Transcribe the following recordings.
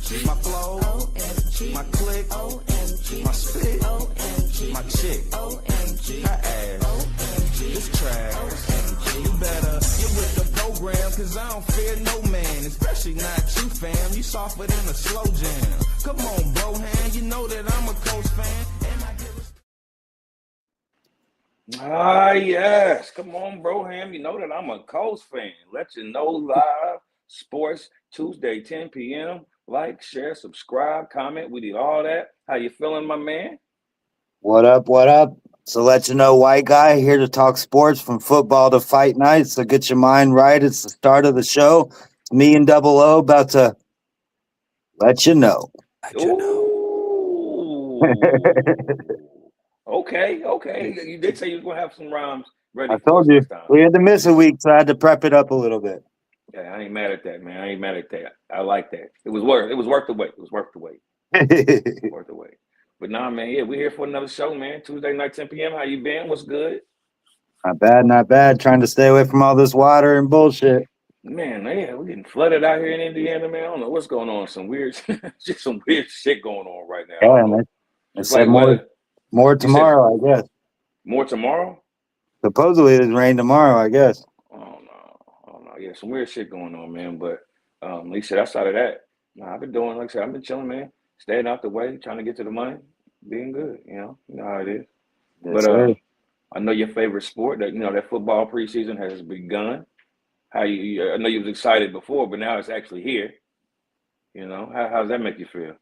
My flow, my click, my spit, my chick, her ass, this trash. You better get with the program, cause I don't fear no man, especially not you, fam. You softer than a slow jam. Come on, bro, hand, you know that I'm a Colts fan. Yes. Come on, Broham. You know that I'm a Colts fan. Let you know live sports Tuesday, 10 p.m. Like, share, subscribe, comment. We did all that. How you feeling, my man? What up? What up? So let you know, white guy here to talk sports from football to fight night. So get your mind right. It's the start of the show. Me and Double O about to let you know. Ooh. Okay. You did say you was gonna have some rhymes ready I for told us you this time. we had to miss a week, so I had to prep it up a little bit. Yeah, I ain't mad at that, man. I ain't mad at that. I like that. It was worth the wait. It was worth the wait. Worth the wait. But nah, man, yeah, we're here for another show, man. Tuesday night, 10 p.m. How you been? What's good? Not bad, not bad. Trying to stay away from all this water and bullshit. Man, yeah, we're getting flooded out here in Indiana, man. I don't know what's going on. Some weird, just some weird shit going on right now. Yeah, man. I It's said like weather. more tomorrow, I guess. More tomorrow? Supposedly it's rain tomorrow, I guess. Oh no. Yeah, some weird shit going on, man. But like I said, outside of that, nah, I've been doing, like I said, I've been chilling, man. Staying out the way, trying to get to the money, being good, you know how it is. Yes, But sir. I know your favorite sport, that that football preseason has begun. I know you was excited before, but now it's actually here. How does that make you feel?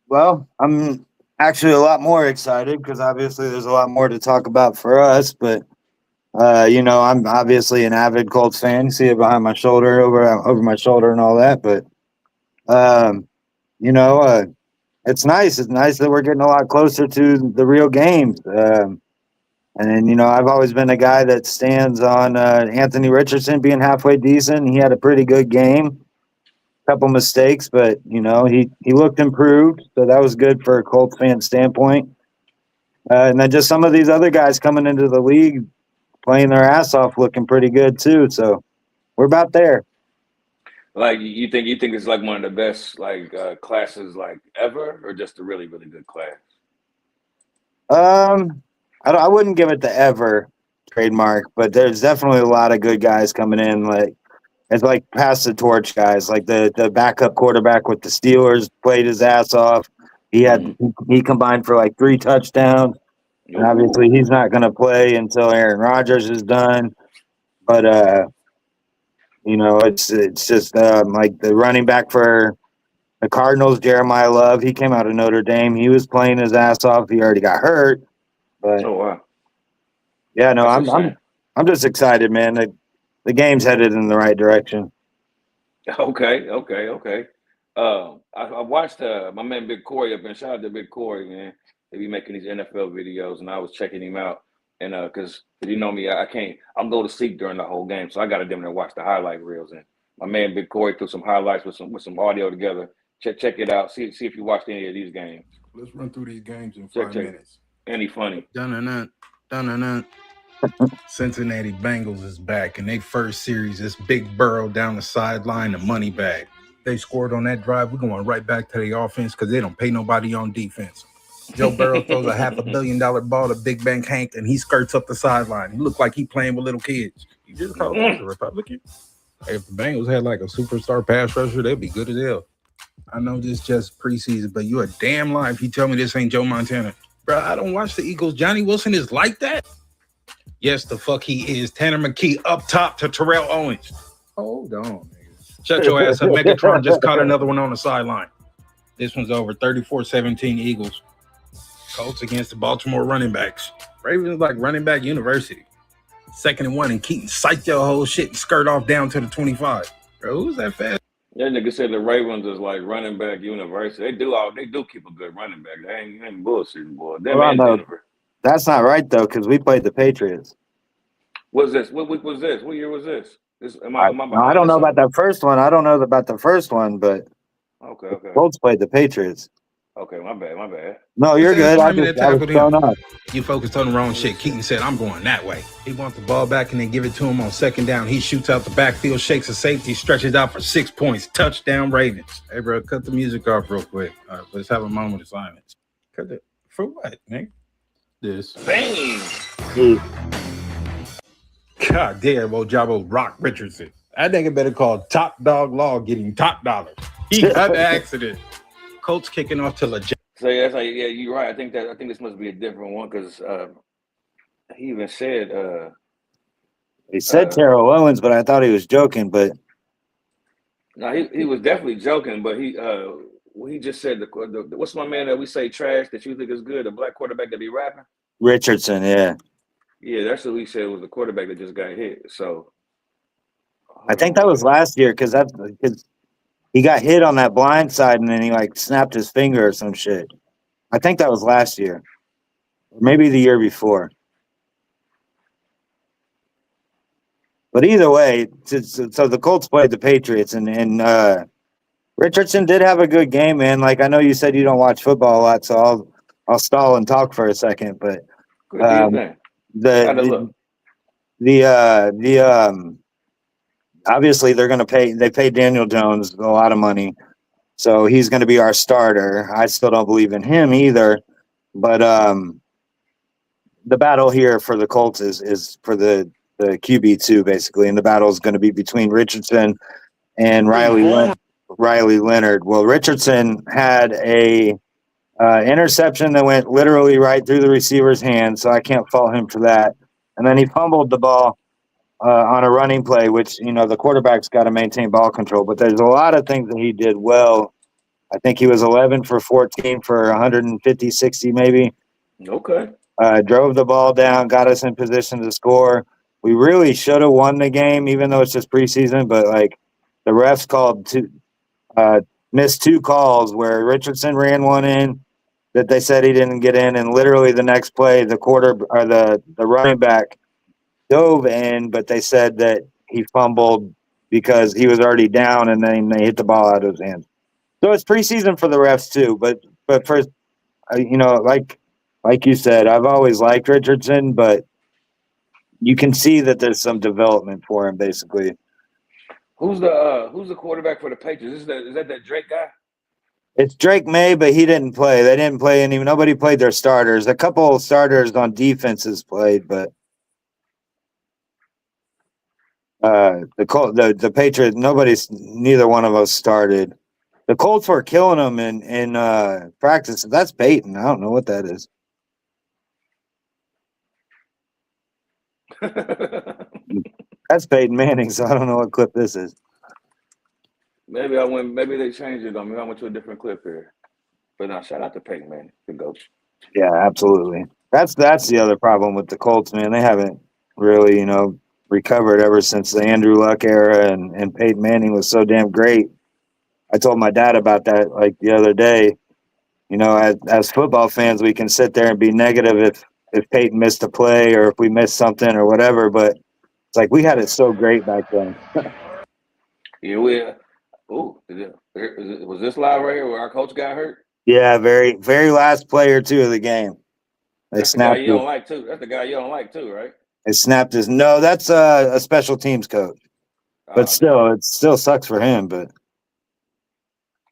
Well, I'm actually a lot more excited because obviously there's a lot more to talk about for us. But I'm obviously an avid Colts fan. You see it behind my shoulder, over my shoulder, and all that. But um, it's nice. It's nice that we're getting a lot closer to the real games. And then I've always been a guy that stands on Anthony Richardson being halfway decent. He had a pretty good game. Couple mistakes, but he looked improved, so that was good for a Colts fan standpoint. And then just some of these other guys coming into the league, playing their ass off, looking pretty good too. So we're about there. Like you think it's like one of the best classes like ever, or just a really really good class? I wouldn't give it the ever trademark, but there's definitely a lot of good guys coming in. Like it's like pass the torch guys. Like the backup quarterback with the Steelers played his ass off. He combined for like 3 touchdowns. And obviously he's not going to play until Aaron Rodgers is done. But it's just like the running back for the Cardinals, Jeremiah Love. He came out of Notre Dame. He was playing his ass off. He already got hurt. But Oh wow. yeah, no, That's I'm just excited, man. The game's headed in the right direction. Okay. I watched my man Big Corey up, and shout out to Big Corey, man. They be making these NFL videos, and I was checking him out, and because you know me, I can't. I'll go to sleep during the whole game, so I got to dim there and watch the highlight reels. And my man Big Corey threw some highlights with some audio together. Check it out. See if you watched any of these games. Let's run through these games in 5 minutes. Any funny? Dun. Cincinnati Bengals is back in their first series. It's Big Burrow down the sideline, the money bag. They scored on that drive. We're going right back to the offense because they don't pay nobody on defense. Joe Burrow throws a $500 million ball to Big Bang Hank, and he skirts up the sideline. He looked like he playing with little kids. You just called him a Republican? Hey, if the Bengals had like a superstar pass rusher, they'd be good as hell. I know this just preseason, but you a damn lie if you tell me this ain't Joe Montana. Bro, I don't watch the Eagles. Johnny Wilson is like that? Yes, the fuck he is. Tanner McKee up top to Terrell Owens. Hold on, nigga. Shut your ass up. Megatron just caught another one on the sideline. This one's over 34-17 Eagles. Colts against the Baltimore running backs. Ravens like running back university. 2nd and 1, and Keaton psyched your whole shit and skirt off down to the 25. Bro, who's that fast? That nigga said the Ravens is like running back university. They do keep a good running back. They ain't bullshitting, boy. That's not right though, because we played the Patriots. What's this? What week was this? What year was this? I don't know about that first one. I don't know about the first one, but okay. Colts played the Patriots. Okay, my bad. No, you're Same good. I time that was tackled thrown him. off. You focused on the wrong shit. Keaton said, I'm going that way. He wants the ball back and they give it to him on second down. He shoots out the backfield, shakes a safety, stretches out for 6 points. Touchdown Ravens. Hey, bro, cut the music off real quick. All right, let's have a moment of silence. Cut it. For what, man? This. Bang! God damn, Ojabo Rock Richardson. That nigga better call Top Dog Law getting top dollar. He got the accident. Colts kicking off to legit. So yeah, that's like, yeah, you're right. I think this must be a different one because he even said He said Terrell Owens, but I thought he was joking. But no, he was definitely joking. But he just said the what's my man that we say trash that you think is good, the black quarterback that be rapping? Richardson, yeah. Yeah, that's what he said was the quarterback that just got hit. So I think that was last year because he got hit on that blind side and then he like snapped his finger or some shit. I think that was last year, or maybe the year before. But either way, so the Colts played the Patriots, and Richardson did have a good game, man. Like I know you said you don't watch football a lot, so I'll stall and talk for a second. But obviously they're going to pay. They paid Daniel Jones a lot of money, so he's going to be our starter. I still don't believe in him either, but the battle here for the Colts is for the QB2 basically, and the battle is going to be between Richardson and Riley Leonard. Well, Richardson had a interception that went literally right through the receiver's hand, so I can't fault him for that. And then he fumbled the ball on a running play, which, the quarterback's got to maintain ball control. But there's a lot of things that he did well. I think he was 11 for 14 for 150, 60 maybe. Okay. Drove the ball down, got us in position to score. We really should have won the game, even though it's just preseason. But, the refs missed 2 calls where Richardson ran one in that they said he didn't get in, and literally the next play, the running back dove in, but they said that he fumbled because he was already down, and then they hit the ball out of his hands. So it's preseason for the refs too. But for like you said, I've always liked Richardson, but you can see that there's some development for him, basically. Who's the quarterback for the Patriots? Is that Drake guy? It's Drake May, but he didn't play. They didn't play nobody played their starters. A couple of starters on defenses played, but the Patriots, neither one of us started. The Colts were killing them in practice. That's Peyton. I don't know what that is. That's Peyton Manning, so I don't know what clip this is. Maybe they changed it on me. I went to a different clip here. But now, shout out to Peyton Manning, the GOAT. Yeah, absolutely. That's the other problem with the Colts, man. They haven't really, recovered ever since the Andrew Luck era, and Peyton Manning was so damn great. I told my dad about that the other day. As football fans, we can sit there and be negative if Peyton missed a play or if we missed something or whatever, but it's we had it so great back then. Yeah, was this live right here where our coach got hurt? Yeah, very, very last player too of the game. That's the guy you don't like too. That's the guy you don't like too, right? They snapped his. No, that's a special teams coach. But still, it still sucks for him. But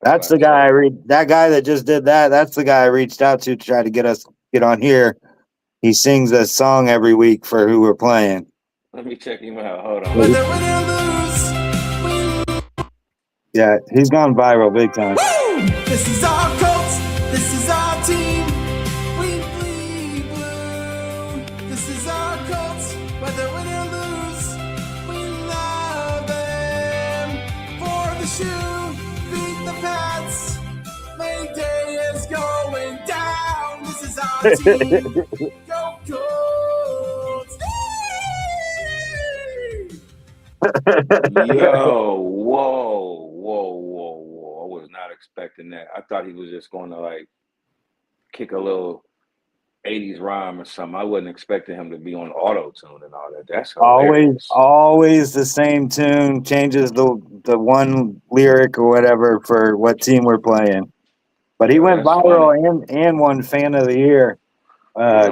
that's the guy that guy that just did that. That's the guy I reached out to try to get on here. He sings a song every week for who we're playing. Let me check him out. Hold on. Yeah, he's gone viral big time. Woo! This is our Colts. This is our team. We bleed blue. This is our Colts. Whether win or lose, we love them. For the shoe, beat the Pats. Mayday is going down. This is our team. Go Colts. Yo, whoa. I was not expecting that. I thought he was just going to kick a little 80s rhyme or something. I wasn't expecting him to be on auto-tune and all that. That's hilarious. Always the same tune, changes the one lyric or whatever for what team we're playing. But he went That's funny. viral and won Fan of the Year. Yeah,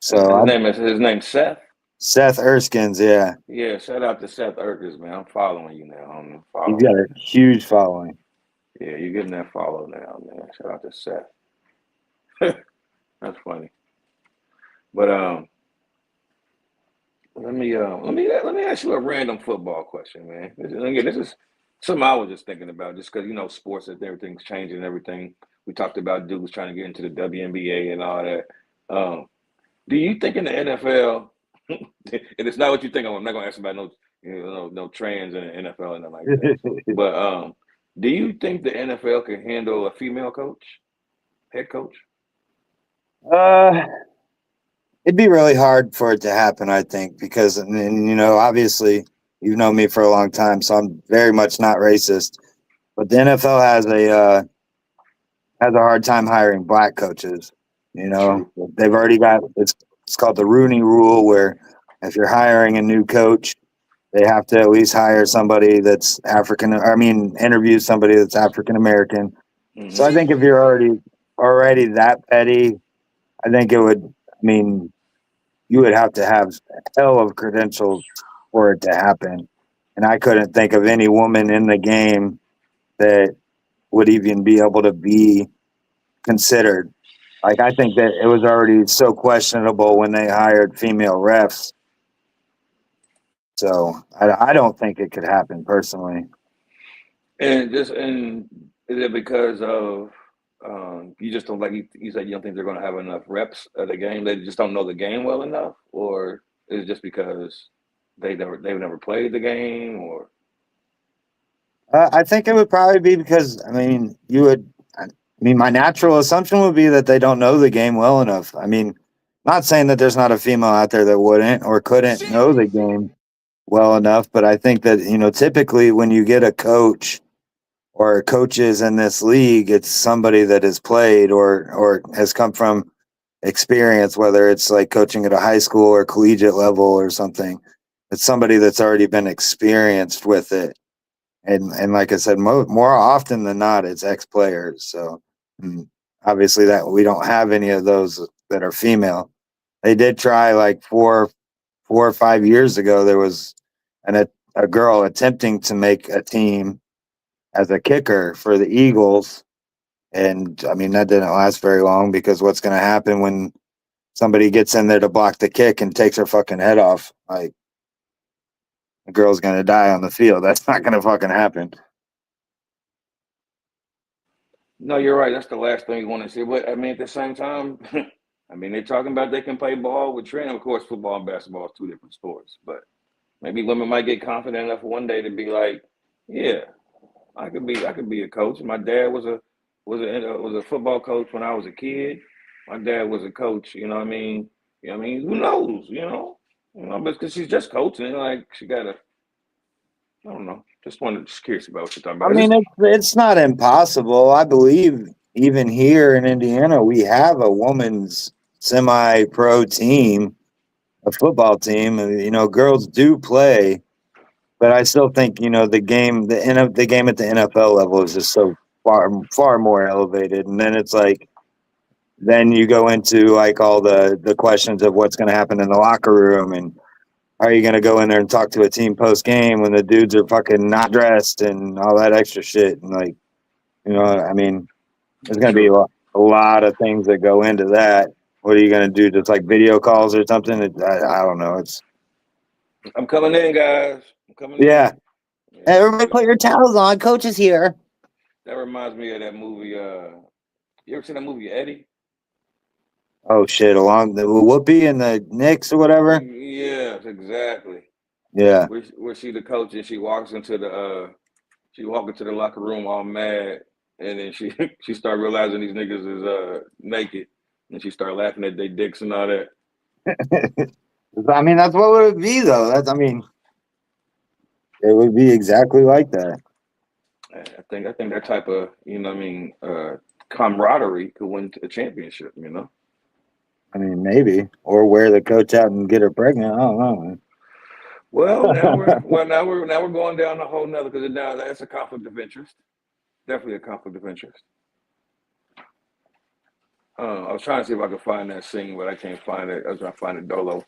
So his name's Seth. Seth Erskine's, yeah, Yeah, shout out to Seth Erkers, man. I'm following you now. I'm he's following got you. a huge following. Yeah, you're getting that follow now, man. Shout out to Seth. That's funny. But let me ask you a random football question, man. Again, this is something I was just thinking about, just because sports and everything's changing and everything. We talked about dudes trying to get into the WNBA and all that. Um, do you think in the NFL, and it's not what you think, I'm not gonna ask about no trans in the NFL and nothing like that. But do you think the NFL can handle a female coach, head coach? uh, it'd be really hard for it to happen, I think, because obviously you've known me for a long time, so I'm very much not racist. But the NFL has a hard time hiring black coaches. True. They've already got it's called the Rooney Rule, where if you're hiring a new coach, they have to at least hire somebody that's African. I mean, interview somebody that's African American. So I Hmm. think if you're already that petty, I think it would. I mean, you would have to have a hell of credentials for it to happen. And I couldn't think of any woman in the game that would even be able to be considered. Like, I think that it was already so questionable when they hired female refs. So I don't think it could happen personally. And is it because of you just don't like you said you don't think they're going to have enough reps of the game? They just don't know the game well enough, or is it just because they've never played the game, or I think it would probably be because, I mean, my natural assumption would be that they don't know the game well enough. I mean, not saying that there's not a female out there that wouldn't or couldn't know the game well enough, but I think that, typically when you get a coach or coaches in this league, it's somebody that has played or has come from experience, whether it's like coaching at a high school or collegiate level or something. It's somebody that's already been experienced with it. And like I said, more often than not, it's ex players. So obviously that we don't have any of those that are female. They did try like 4 or 5 years ago. There was a girl attempting to make a team as a kicker for the Eagles, and I mean that didn't last very long because what's going to happen when somebody gets in there to block the kick and takes her fucking head off? Like, the girl's going to die on the field. That's not going to fucking happen. no? You're right. That's the last thing you want to see. But I mean, at the same time, I mean, they're talking about they can play ball with training. Of course, football and basketball is two different sports, but maybe women might get confident enough one day to be like, yeah, I could be a coach. My dad was a football coach when I was a kid. My dad was a coach. You know what I mean? Who knows? But because she's just coaching, like she got to. I don't know. Just curious about what you're talking I about. mean, it's not impossible. I believe even here in Indiana, we have a woman's semi-pro team, a football team, and girls do play. But I still think the game at the NFL level is just so far more elevated. And then it's like then you go into like all the questions of what's going to happen in the locker room, and how are you going to go in there and talk to a team post game when the dudes are fucking not dressed and all that extra shit. And like, I mean, there's going to be True. a lot of things that go into that. What are you going to do? Just like video calls or something? I don't know. I'm coming in, guys. I'm coming Yeah. in. Yeah. Hey, everybody put your towels on. Coach is here. That reminds me of that movie. You ever seen that movie Eddie? Oh shit! Along the Whoopi and the Knicks or whatever. Yes, exactly. Yeah. Where she the coach and she walk into the locker room all mad, and then she she start realizing these niggas is naked, and she start laughing at their dicks and all that. I mean, that's what it would be, though. It would be exactly like that. I think that type of camaraderie could win a championship. I mean, maybe, or wear the coach out and get her pregnant. I don't know. Well, now we're going down a whole nother because now that's a conflict of interest. Definitely a conflict of interest. I was trying to see if I could find that scene, but I can't find it. I was trying to find it Dolo.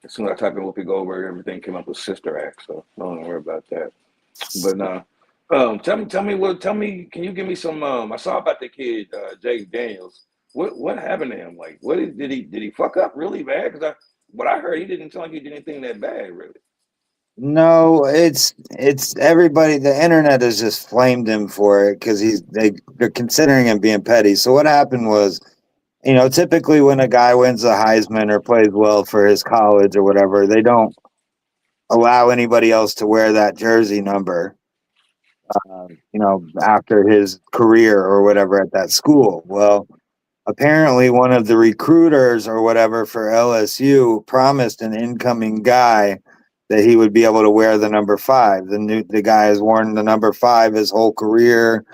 As soon as I type in Whoopi Goldberg, everything came up with Sister Act, so don't worry about that. But tell me, can you give me some? I saw about the kid, Jake Daniels. What happened to him? Like, did he fuck up really bad? Because what I heard, he didn't sound like he did anything that bad, really. No, it's everybody. The internet has just flamed him for it because they're considering him being petty. So what happened was, typically when a guy wins the Heisman or plays well for his college or whatever, they don't allow anybody else to wear that jersey number. After his career or whatever at that school. Well, apparently one of the recruiters or whatever for LSU promised an incoming guy that he would be able to wear the number 5. The guy has worn the number 5 his whole career,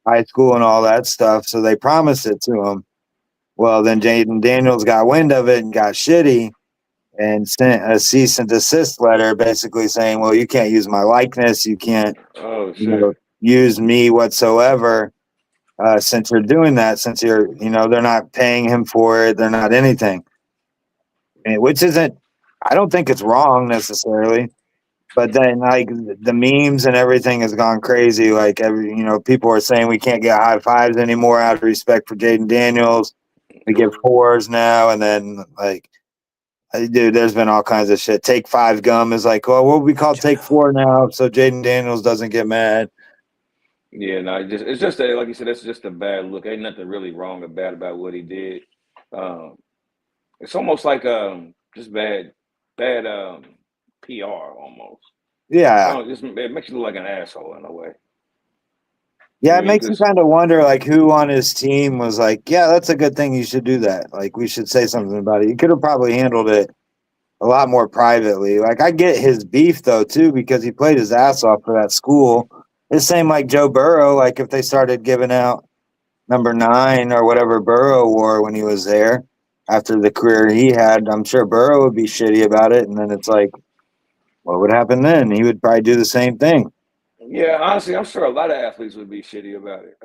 high school and all that stuff. So they promised it to him. Well, then Jaden Daniels got wind of it and got shitty and sent a cease and desist letter basically saying, well, you can't use my likeness. You can't use me whatsoever. Since you're doing that, since they're not paying him for it, they're not anything, which isn't, I don't think it's wrong necessarily, but then like the memes and everything has gone crazy. Like people are saying we can't get high fives anymore out of respect for Jaden Daniels. We get 4s now, and then like, dude, there's been all kinds of shit. Take 5 gum is like, well, what we call take 4 now, so Jaden Daniels doesn't get mad. Yeah, no, it's just like you said, it's just a bad look. Ain't nothing really wrong or bad about what he did. It's almost like just bad PR almost. Yeah, it makes you look like an asshole in a way. Yeah, it makes you kind of wonder, like, who on his team was like, yeah, that's a good thing. You should do that. Like, we should say something about it. You could have probably handled it a lot more privately. Like, I get his beef, though, too, because he played his ass off for that school. It's the same like Joe Burrow. Like, if they started giving out number 9 or whatever Burrow wore when he was there after the career he had, I'm sure Burrow would be shitty about it. And then it's like, what would happen then? He would probably do the same thing. Yeah, honestly, I'm sure a lot of athletes would be shitty about it.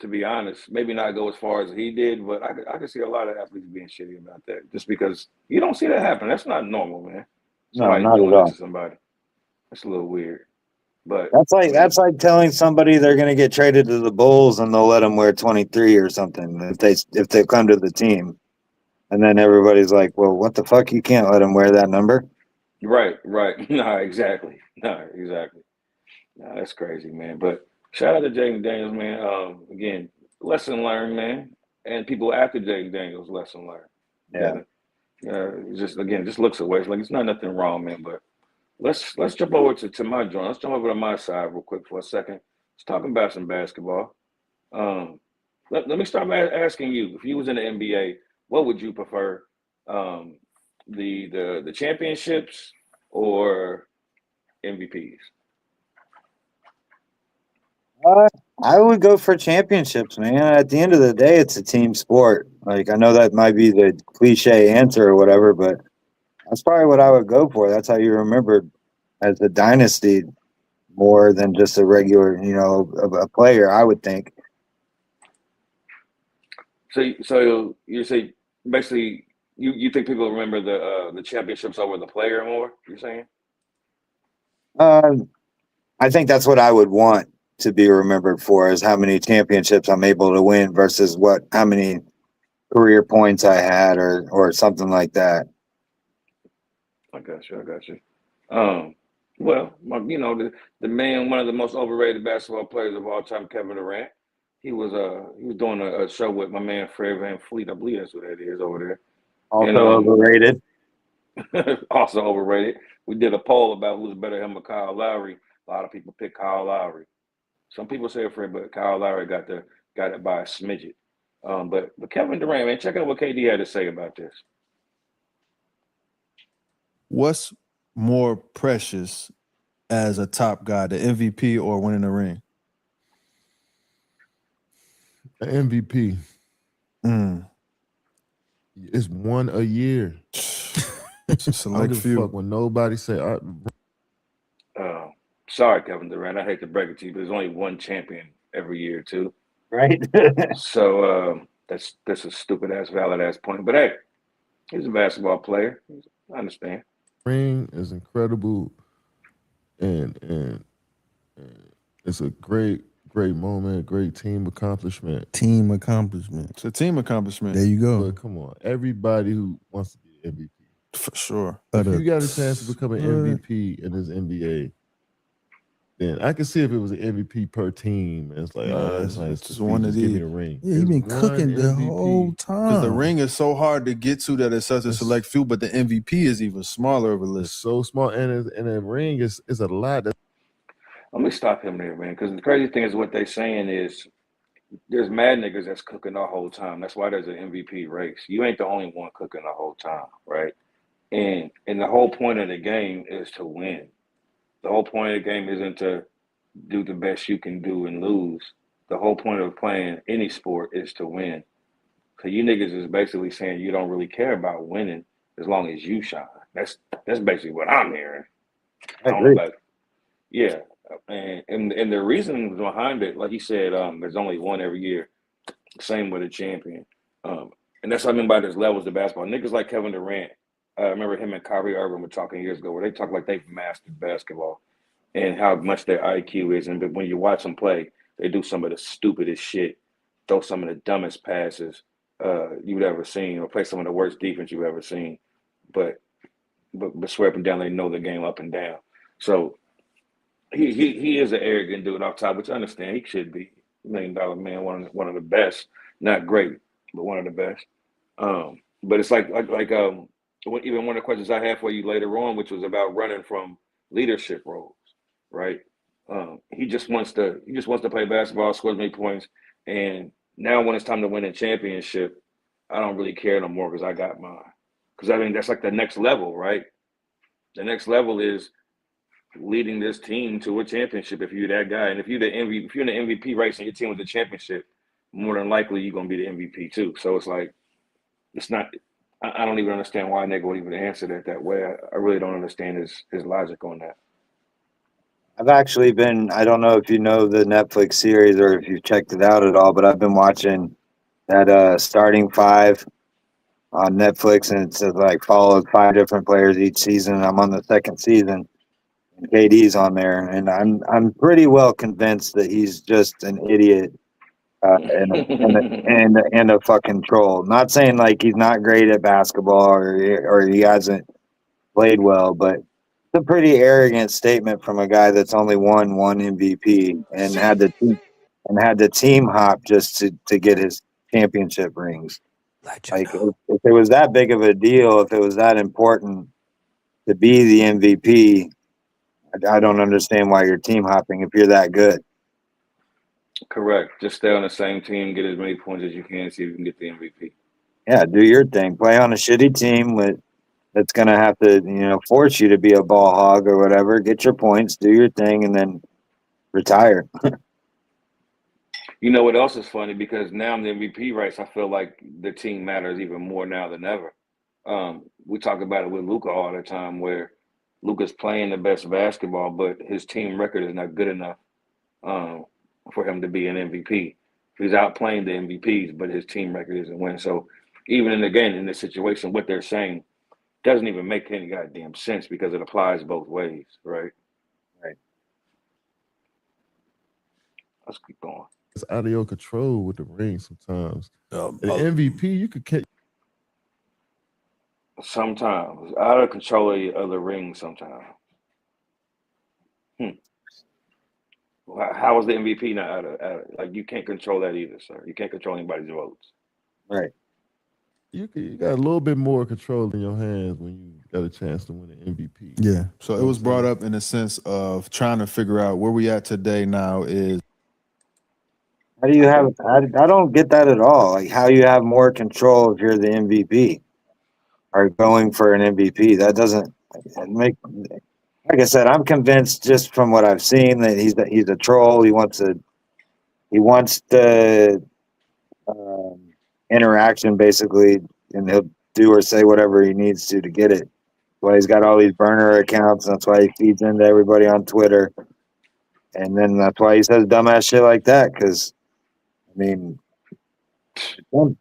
To be honest, maybe not go as far as he did, but I could see a lot of athletes being shitty about that, just because you don't see that happen. That's not normal, man. Somebody No, not doing at all. that to somebody. That's a little weird. But that's like telling somebody they're going to get traded to the Bulls and they'll let them wear 23 or something if they come to the team, and then everybody's like, well, what the fuck? You can't let them wear that number. Right. No, exactly. No, that's crazy, man. But shout out to Jaden Daniels, man. Again, lesson learned, man. And people after Jaden Daniels, lesson learned. It just looks away. It's like it's not nothing wrong, man. But let's jump over to my joint. Let's jump over to my side real quick for a second. Let's talk about some basketball. Let me start by asking you, if you was in the NBA, what would you prefer? The championships or MVPs? I would go for championships, man. At the end of the day, it's a team sport. Like, I know that might be the cliche answer or whatever, but that's probably what I would go for. That's how you remembered as a dynasty more than just a regular, a player, I would think. So you say basically you think people remember the championships over the player more? You're saying? I think that's what I would want to be remembered for, is how many championships I'm able to win versus how many career points I had or something like that. I got you. Well, the man, one of the most overrated basketball players of all time, Kevin Durant. He was doing a show with my man Fred VanVleet. I believe that's what that is over there. Also overrated. Also overrated. We did a poll about who's better, him or Kyle Lowry. A lot of people pick Kyle Lowry. Some people say Fred, but Kyle Lowry got it by a smidget. But Kevin Durant, man, check out what KD had to say about this. What's more precious as a top guy, the MVP or winning the ring? The MVP. It's one a year. Select few. Fuck when nobody say. Sorry, Kevin Durant. I hate to break it to you, but there's only one champion every year, too. Right. So That's a stupid ass, valid ass point. But hey, he's a basketball player. I understand. Ring is incredible, and it's a great moment, great team accomplishment. Team accomplishment. It's a team accomplishment. There you go. But come on, everybody who wants to be MVP, For sure. if you got a chance to become an MVP in this NBA, then I can see if it was an MVP per team. It's like, it's nice. Just one of give me these. the ring. Yeah, you've been It's cooking one the MVP. whole time. Because the ring is so hard to get to that it's such a select few, but the MVP is even smaller of a It's list. so small, and a ring is a lot. Let me stop him there, man. Because the crazy thing is what they're saying is there's mad niggas that's cooking the whole time. That's why there's an MVP race. You ain't the only one cooking the whole time, right? And the whole point of the game is to win. The whole point of the game isn't to do the best you can do and lose. The whole point of playing any sport is to win. So you niggas is basically saying you don't really care about winning as long as you shine. That's basically what I'm hearing. I agree. Yeah. And the reason behind it, like he said, there's only one every year. Same with a champion. And that's what I mean by there's levels to basketball. Niggas like Kevin Durant, I remember him and Kyrie Irving were talking years ago where they talk like they've mastered basketball and how much their IQ is. And when you watch them play, they do some of the stupidest shit, throw some of the dumbest passes you've ever seen, or play some of the worst defense you've ever seen. But swear up and down, they know the game up and down. So he is an arrogant dude off top, which I understand. He should be $1 million man, one of the best. Not great, but one of the best. But it's like even one of the questions I had for you later on, which was about running from leadership roles, right? He just wants to play basketball, score as many points, and now when it's time to win a championship, I don't really care no more because I got mine. Because I mean that's like the next level, right? The next level is leading this team to a championship if you're that guy. And if you're in the MVP race and your team was the championship, more than likely you're gonna be the MVP too. So it's like it's not I don't even understand why a nigga would even answer that way. I really don't understand his logic on that. I've actually been, I don't know if you know the Netflix series or if you've checked it out at all, but I've been watching that starting five on Netflix, and it's like followed 5 different players each season. I'm on the second season. KD's on there, and I'm pretty well convinced that he's just an idiot and a fucking troll. Not saying like he's not great at basketball or he hasn't played well, but it's a pretty arrogant statement from a guy that's only won one MVP and had the team hop just to get his championship rings. Like if it was that big of a deal, if it was that important to be the MVP, I don't understand why you're team hopping if you're that good. Correct. Just stay on the same team, get as many points as you can, see if you can get the MVP. Yeah, do your thing. Play on a shitty team that's gonna have to, force you to be a ball hog or whatever. Get your points, do your thing, and then retire. You know what else is funny? Because now in the MVP race, I feel like the team matters even more now than ever. We talk about it with Luka all the time, where Luka's playing the best basketball, but his team record is not good enough for him to be an MVP. He's outplaying the MVPs, but his team record isn't winning. So even in this situation, what they're saying doesn't even make any goddamn sense because it applies both ways, right? Right. Let's keep going. It's out of your control with the ring sometimes. The MVP, you could catch. Sometimes out of control of the ring. Sometimes. How is the MVP not out of like you can't control that either, sir? You can't control anybody's votes. Right. You got a little bit more control in your hands when you got a chance to win an MVP. Yeah. So it was brought up in the sense of trying to figure out where we at today now is how do you have I don't get that at all. Like how you have more control if you're the MVP or going for an MVP. That doesn't make, like I said, I'm convinced just from what I've seen that he's a troll. He wants the interaction basically, and he'll do or say whatever he needs to get it. That's why he's got all these burner accounts. That's why he feeds into everybody on Twitter, and then that's why he says dumbass shit like that. Because I mean,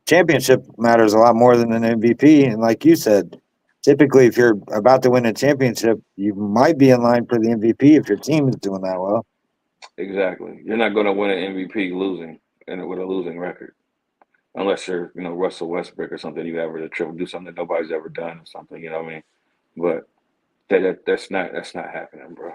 Championship matters a lot more than an MVP. And like you said, typically if you're about to win a championship, you might be in line for the MVP if your team is doing that well. Exactly. You're not going to win an MVP losing and with a losing record, unless you're, Russell Westbrook or something. You ever do something that nobody's ever done or something. You know what I mean? But that's not happening, bro.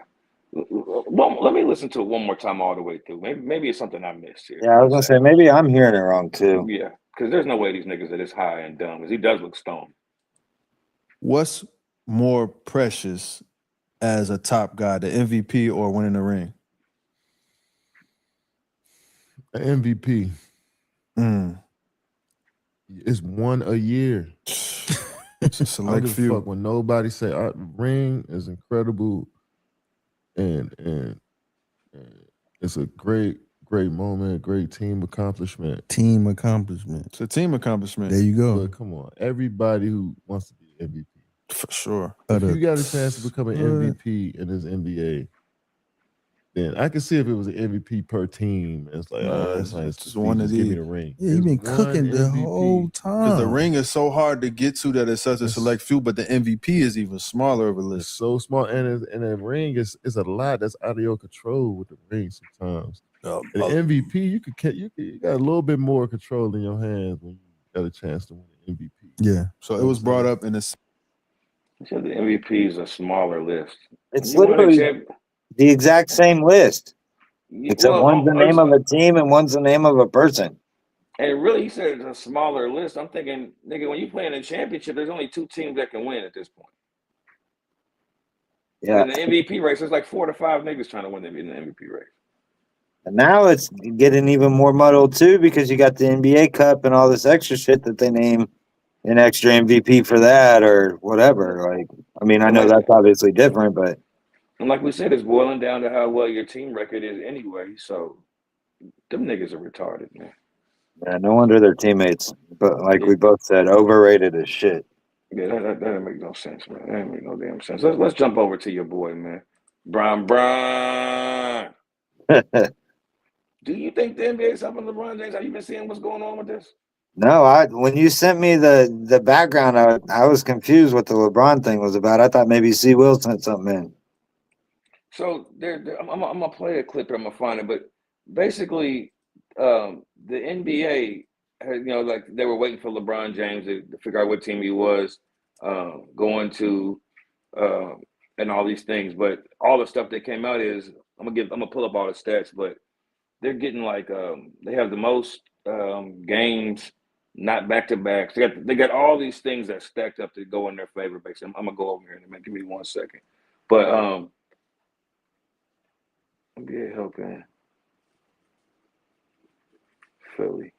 Well, let me listen to it one more time all the way through. Maybe it's something I missed here. Yeah, I was gonna say maybe I'm hearing it wrong too. Yeah, because there's no way these niggas are this high and dumb. Because he does look stoned. What's more precious as a top guy, the MVP or winning the ring? An MVP. It's one a year. It's a select I don't give a fuck when nobody say our ring is incredible, and it's a great moment, great team accomplishment. Team accomplishment. It's a team accomplishment. There you go. But come on, everybody who wants to be MVP. For sure. If you got a chance to become an MVP in this NBA, then I can see if it was an MVP per team. It's like, that's nice. Just one of these. Give me the ring. Yeah, you've been cooking the whole time. Because the ring is so hard to get to that it's such a select few, but the MVP is even smaller of a list. It's so small, and the ring is a lot that's out of your control with the ring sometimes. The MVP, you got a little bit more control in your hands when you got a chance to win an MVP. Yeah. So it was brought up in this. So the MVP is a smaller list. It's literally the exact same list, except one's the name of a team and one's the name of a person. And really, he said it's a smaller list. I'm thinking, nigga, when you play in a championship, there's only 2 teams that can win at this point. Yeah. In the MVP race, there's like 4 to 5 niggas trying to win in the MVP race. And now it's getting even more muddled too because you got the NBA Cup and all this extra shit that they name an extra MVP for that or whatever. Like, I mean, I know that's obviously different, but. And like we said, it's boiling down to how well your team record is anyway. So them niggas are retarded, man. Yeah, no wonder they're teammates. But like we both said, overrated as shit. Yeah, that didn't make no sense, man. That didn't make no damn sense. Let's jump over to your boy, man. Brian. Do you think the NBA is helping LeBron James? Have you been seeing what's going on with this? No, when you sent me the background, I was confused what the LeBron thing was about. I thought maybe C. Will sent something in. So I'm gonna play a clip here. I'm gonna find it, but basically, the NBA, like they were waiting for LeBron James to figure out what team he was going to, and all these things. But all the stuff that came out is I'm gonna pull up all the stats, but they're getting like they have the most games, not back to backs. They got all these things that stacked up to go in their favor. Basically, I'm gonna go over here in a minute. Give me 1 second, but NBA helping Philly.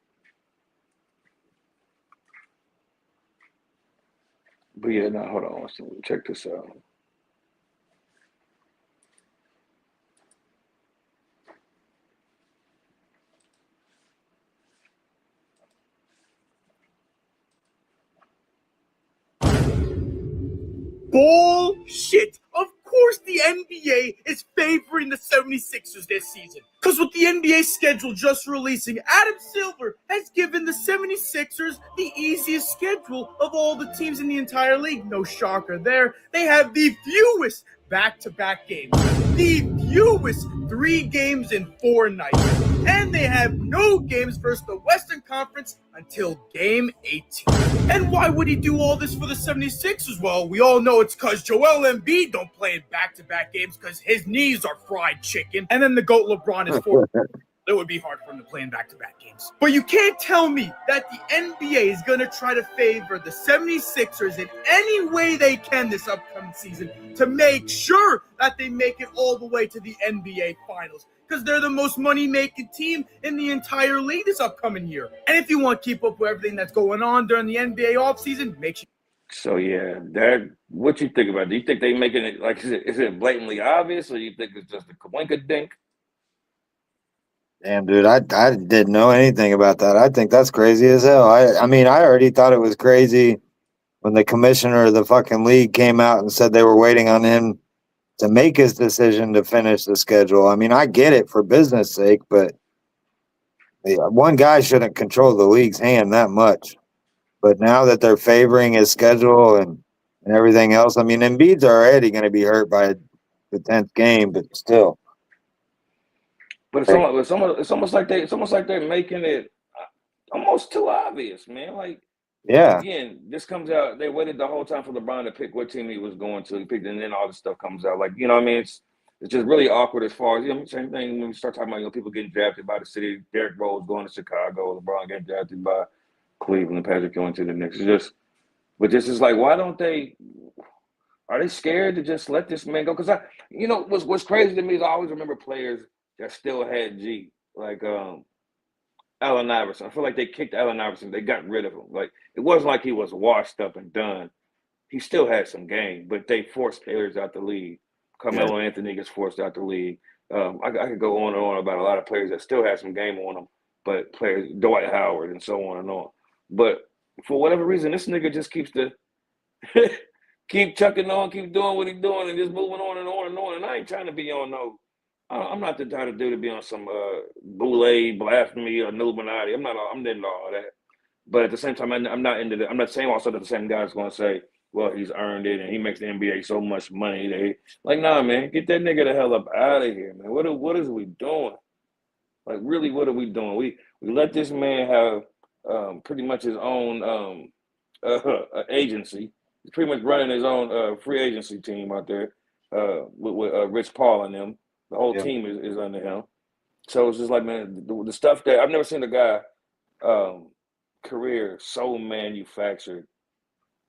But yeah, no, hold on. Let's check this out. Bullshit! Of course the NBA is favoring the 76ers this season. Because with the NBA schedule just releasing, Adam Silver has given the 76ers the easiest schedule of all the teams in the entire league. No shocker there. They have the fewest back-to-back games. The fewest 3 games in 4 nights. And they have no games versus the Western Conference until Game 18. And why would he do all this for the 76ers? Well, we all know it's because Joel Embiid don't play in back-to-back games because his knees are fried chicken. And then the GOAT LeBron is 4. It would be hard for him to play in back-to-back games. But you can't tell me that the NBA is going to try to favor the 76ers in any way they can this upcoming season to make sure that they make it all the way to the NBA Finals. Because they're the most money-making team in the entire league this upcoming year. And if you want to keep up with everything that's going on during the NBA offseason, make sure. So yeah, what you think about it? Do you think they making it like is it blatantly obvious, or do you think it's just a coinkydink? Damn, dude, I didn't know anything about that. I think that's crazy as hell. I mean, I already thought it was crazy when the commissioner of the fucking league came out and said they were waiting on him to make his decision to finish the schedule. I mean, I get it for business sake, but one guy shouldn't control the league's hand that much. But now that they're favoring his schedule and everything else, I mean, Embiid's already going to be hurt by the 10th game, but still. But it's almost like they're making it almost too obvious, man. Like, Yeah. again, this comes out. They waited the whole time for LeBron to pick what team he was going to. He picked, and then all this stuff comes out. Like, you know what I mean? It's just really awkward as far as, you know, same thing when we start talking about, people getting drafted by the city. Derrick Rose going to Chicago, LeBron getting drafted by Cleveland, Patrick going to the Knicks. But this is like, why don't they? Are they scared to just let this man go? Because what's crazy to me is I always remember players that still had G, like Allen Iverson. I feel like they kicked Allen Iverson. They got rid of him. Like, it wasn't like he was washed up and done. He still had some game, but they forced players out the league. Carmelo Anthony gets forced out the league. I could go on and on about a lot of players that still had some game on them, but players, Dwight Howard and so on and on. But for whatever reason, this nigga just keeps keep chucking on, keep doing what he's doing, and just moving on and on and on. And I ain't trying to be on no. I'm not the type of dude to be on some boule, blasphemy, or Illuminati. I'm into all that. But at the same time, I'm not into that. I'm not saying also that the same guy's going to say, well, he's earned it and he makes the NBA so much money. Nah, man, get that nigga the hell up out of here, man. What is we doing? Like, really, what are we doing? We let this man have pretty much his own agency. He's pretty much running his own free agency team out there with Rich Paul and them. The whole team is under him. So it's just like, man, the stuff that I've never seen a guy career so manufactured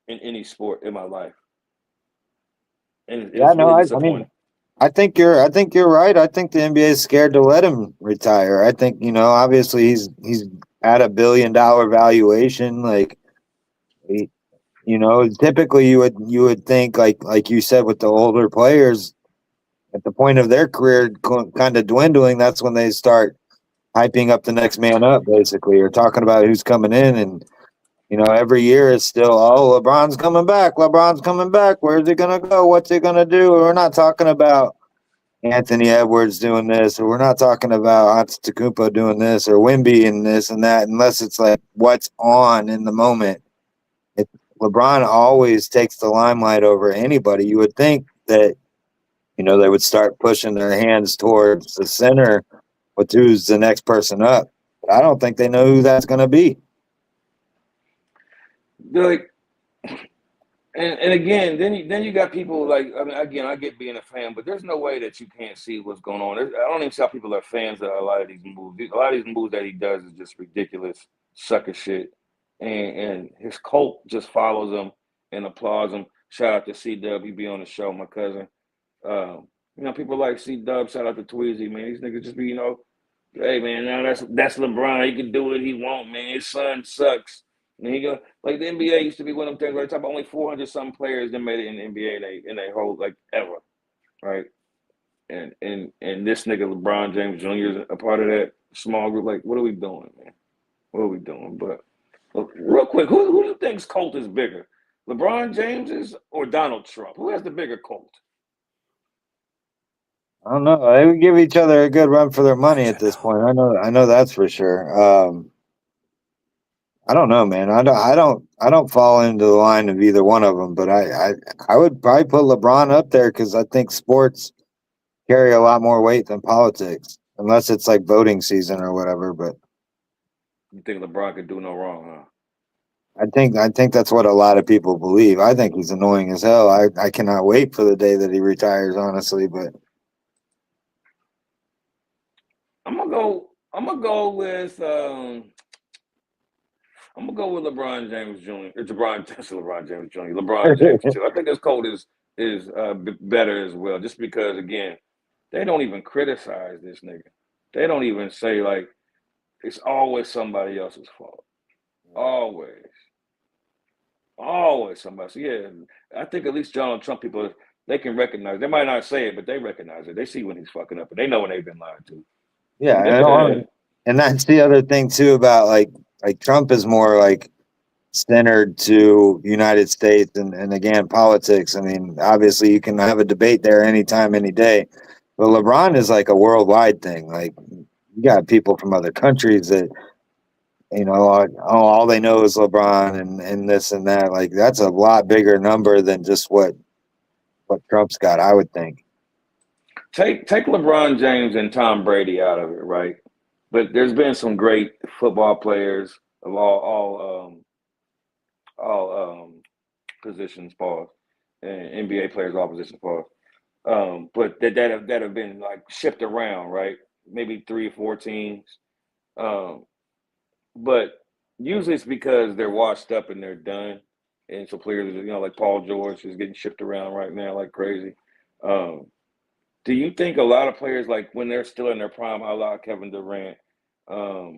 in any sport in my life. And it's really disappointing. I think you're right. I think the NBA is scared to let him retire. I think, obviously he's at $1 billion valuation. Like, typically you would think, like you said, with the older players at the point of their career kind of dwindling, that's when they start hyping up the next man up, basically, or talking about who's coming in. And, every year it's still, LeBron's coming back. LeBron's coming back. Where's he going to go? What's he going to do? We're not talking about Anthony Edwards doing this, or we're not talking about Antetokounmpo doing this, or Wemby and this and that, unless it's like what's on in the moment. LeBron always takes the limelight over anybody. You would think that, they would start pushing their hands towards the center with who's the next person up. But I don't think they know who that's going to be. Like, and again, then you got people like, I mean, again, I get being a fan, but there's no way that you can't see what's going on. I don't even see how people are fans of a lot of these moves. A lot of these moves that he does is just ridiculous, sucker shit. And his cult just follows him and applauds him. Shout out to C-Dub, he be on the show, my cousin. People like C-Dub, shout out to Tweezy, man. These niggas just be, hey, man, now that's LeBron. He can do what he want, man. His son sucks. And he go, like, the NBA used to be one of them things where they talk about only 400-something players that made it in the NBA in they whole, like, ever, right? And this nigga LeBron James Jr. is a part of that small group. Like, what are we doing, man? What are we doing? But look, real quick, who do you think's cult is bigger? LeBron James's or Donald Trump? Who has the bigger cult? I don't know. They would give each other a good run for their money at this point. I know that's for sure. I don't know, man. I don't fall into the line of either one of them, but I would probably put LeBron up there because I think sports carry a lot more weight than politics, unless it's like voting season or whatever. But you think LeBron could do no wrong, huh? I think that's what a lot of people believe. I think he's annoying as hell. I cannot wait for the day that he retires, honestly. But I'm gonna go with LeBron James Jr. LeBron James Jr. LeBron James too. I think his code is better as well, just because again, they don't even criticize this nigga. They don't even say like it's always somebody else's fault. Always somebody. So yeah, I think at least Donald Trump people, they can recognize. They might not say it, but they recognize it. They see when he's fucking up, and they know when they've been lied to. Yeah, and that's the other thing too about like Trump is more like centered to United States and again politics. I mean, obviously you can have a debate there anytime, any day, but LeBron is like a worldwide thing. Like you got people from other countries that, you know, all they know is LeBron and this and that. Like, that's a lot bigger number than just what Trump's got, I would think. Take LeBron James and Tom Brady out of it, right? But there's been some great football players of all positions, pause, and NBA players all positions, pause. But that have been like shipped around, right? Maybe 3 or 4 teams. But usually it's because they're washed up and they're done. And so players, you know, like Paul George is getting shipped around right now like crazy. Do you think a lot of players, like when they're still in their prime, a la Kevin Durant, a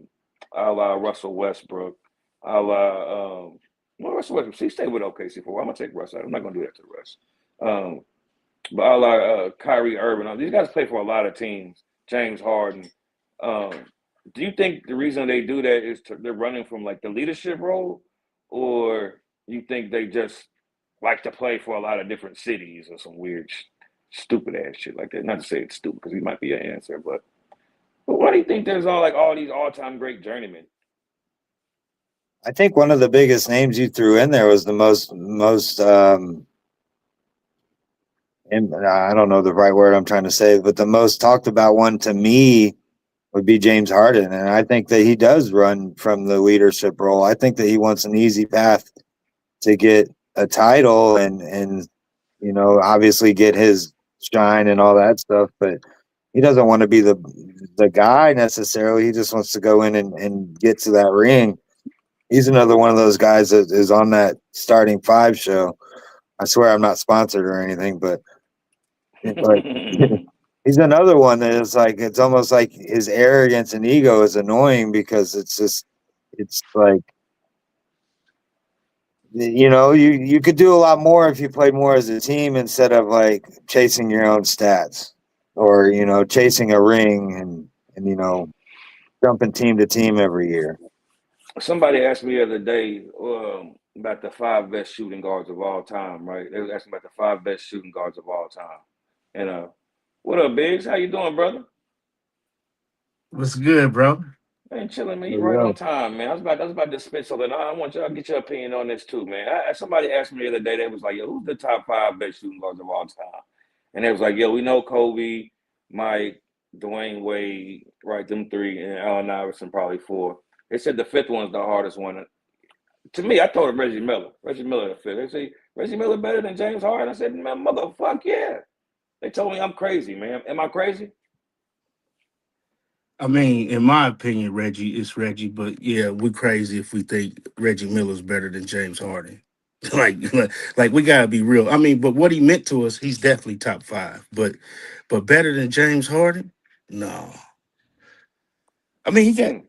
la Russell Westbrook, a la well, Russell Westbrook, he stayed with OKC for a while. I'm gonna take Russ out. I'm not gonna do that to Russ. But a la Kyrie Irving, these guys play for a lot of teams. James Harden. Do you think the reason they do that is they're running from like the leadership role, or you think they just like to play for a lot of different cities or some weird, stupid ass shit like that? Not to say it's stupid because he might be an answer, but why do you think there's all these all-time great journeymen? I think one of the biggest names you threw in there was the most and I don't know the right word I'm trying to say, but the most talked about one to me would be James Harden. And I think that he does run from the leadership role. I think that he wants an easy path to get a title and you know, obviously get his shine and all that stuff, but he doesn't want to be the guy necessarily. He just wants to go in and get to that ring. He's another one of those guys that is on that starting 5 show. I swear I'm not sponsored or anything, but he's another one that is like, it's almost like his arrogance and ego is annoying because it's like, you know, you could do a lot more if you played more as a team instead of like chasing your own stats or, you know, chasing a ring and you know, jumping team to team every year. Somebody asked me the other day about the 5 best shooting guards of all time, right? They was asking about the 5 best shooting guards of all time. And what up, Biggs? How you doing, brother? What's good, bro? Man, chilling, man. You right on time, man. I was about to spit something. I want y'all to get your opinion on this too, man. Somebody asked me the other day, they was like, yo, who's the top 5 best shooting guards of all time? And they was like, yo, we know Kobe, Mike, Dwayne Wade, right? Them 3, and Allen Iverson probably 4. They said the 5th one's the hardest one. To me, I told him Reggie Miller. Reggie Miller the 5th. They say, Reggie Miller better than James Harden? I said, man, motherfucker, yeah. They told me I'm crazy, man. Am I crazy? I mean, in my opinion, Reggie is Reggie, but yeah, we're crazy if we think Reggie Miller's better than James Harden. like we gotta be real. I mean, but what he meant to us, he's definitely top 5. But better than James Harden? No. I mean,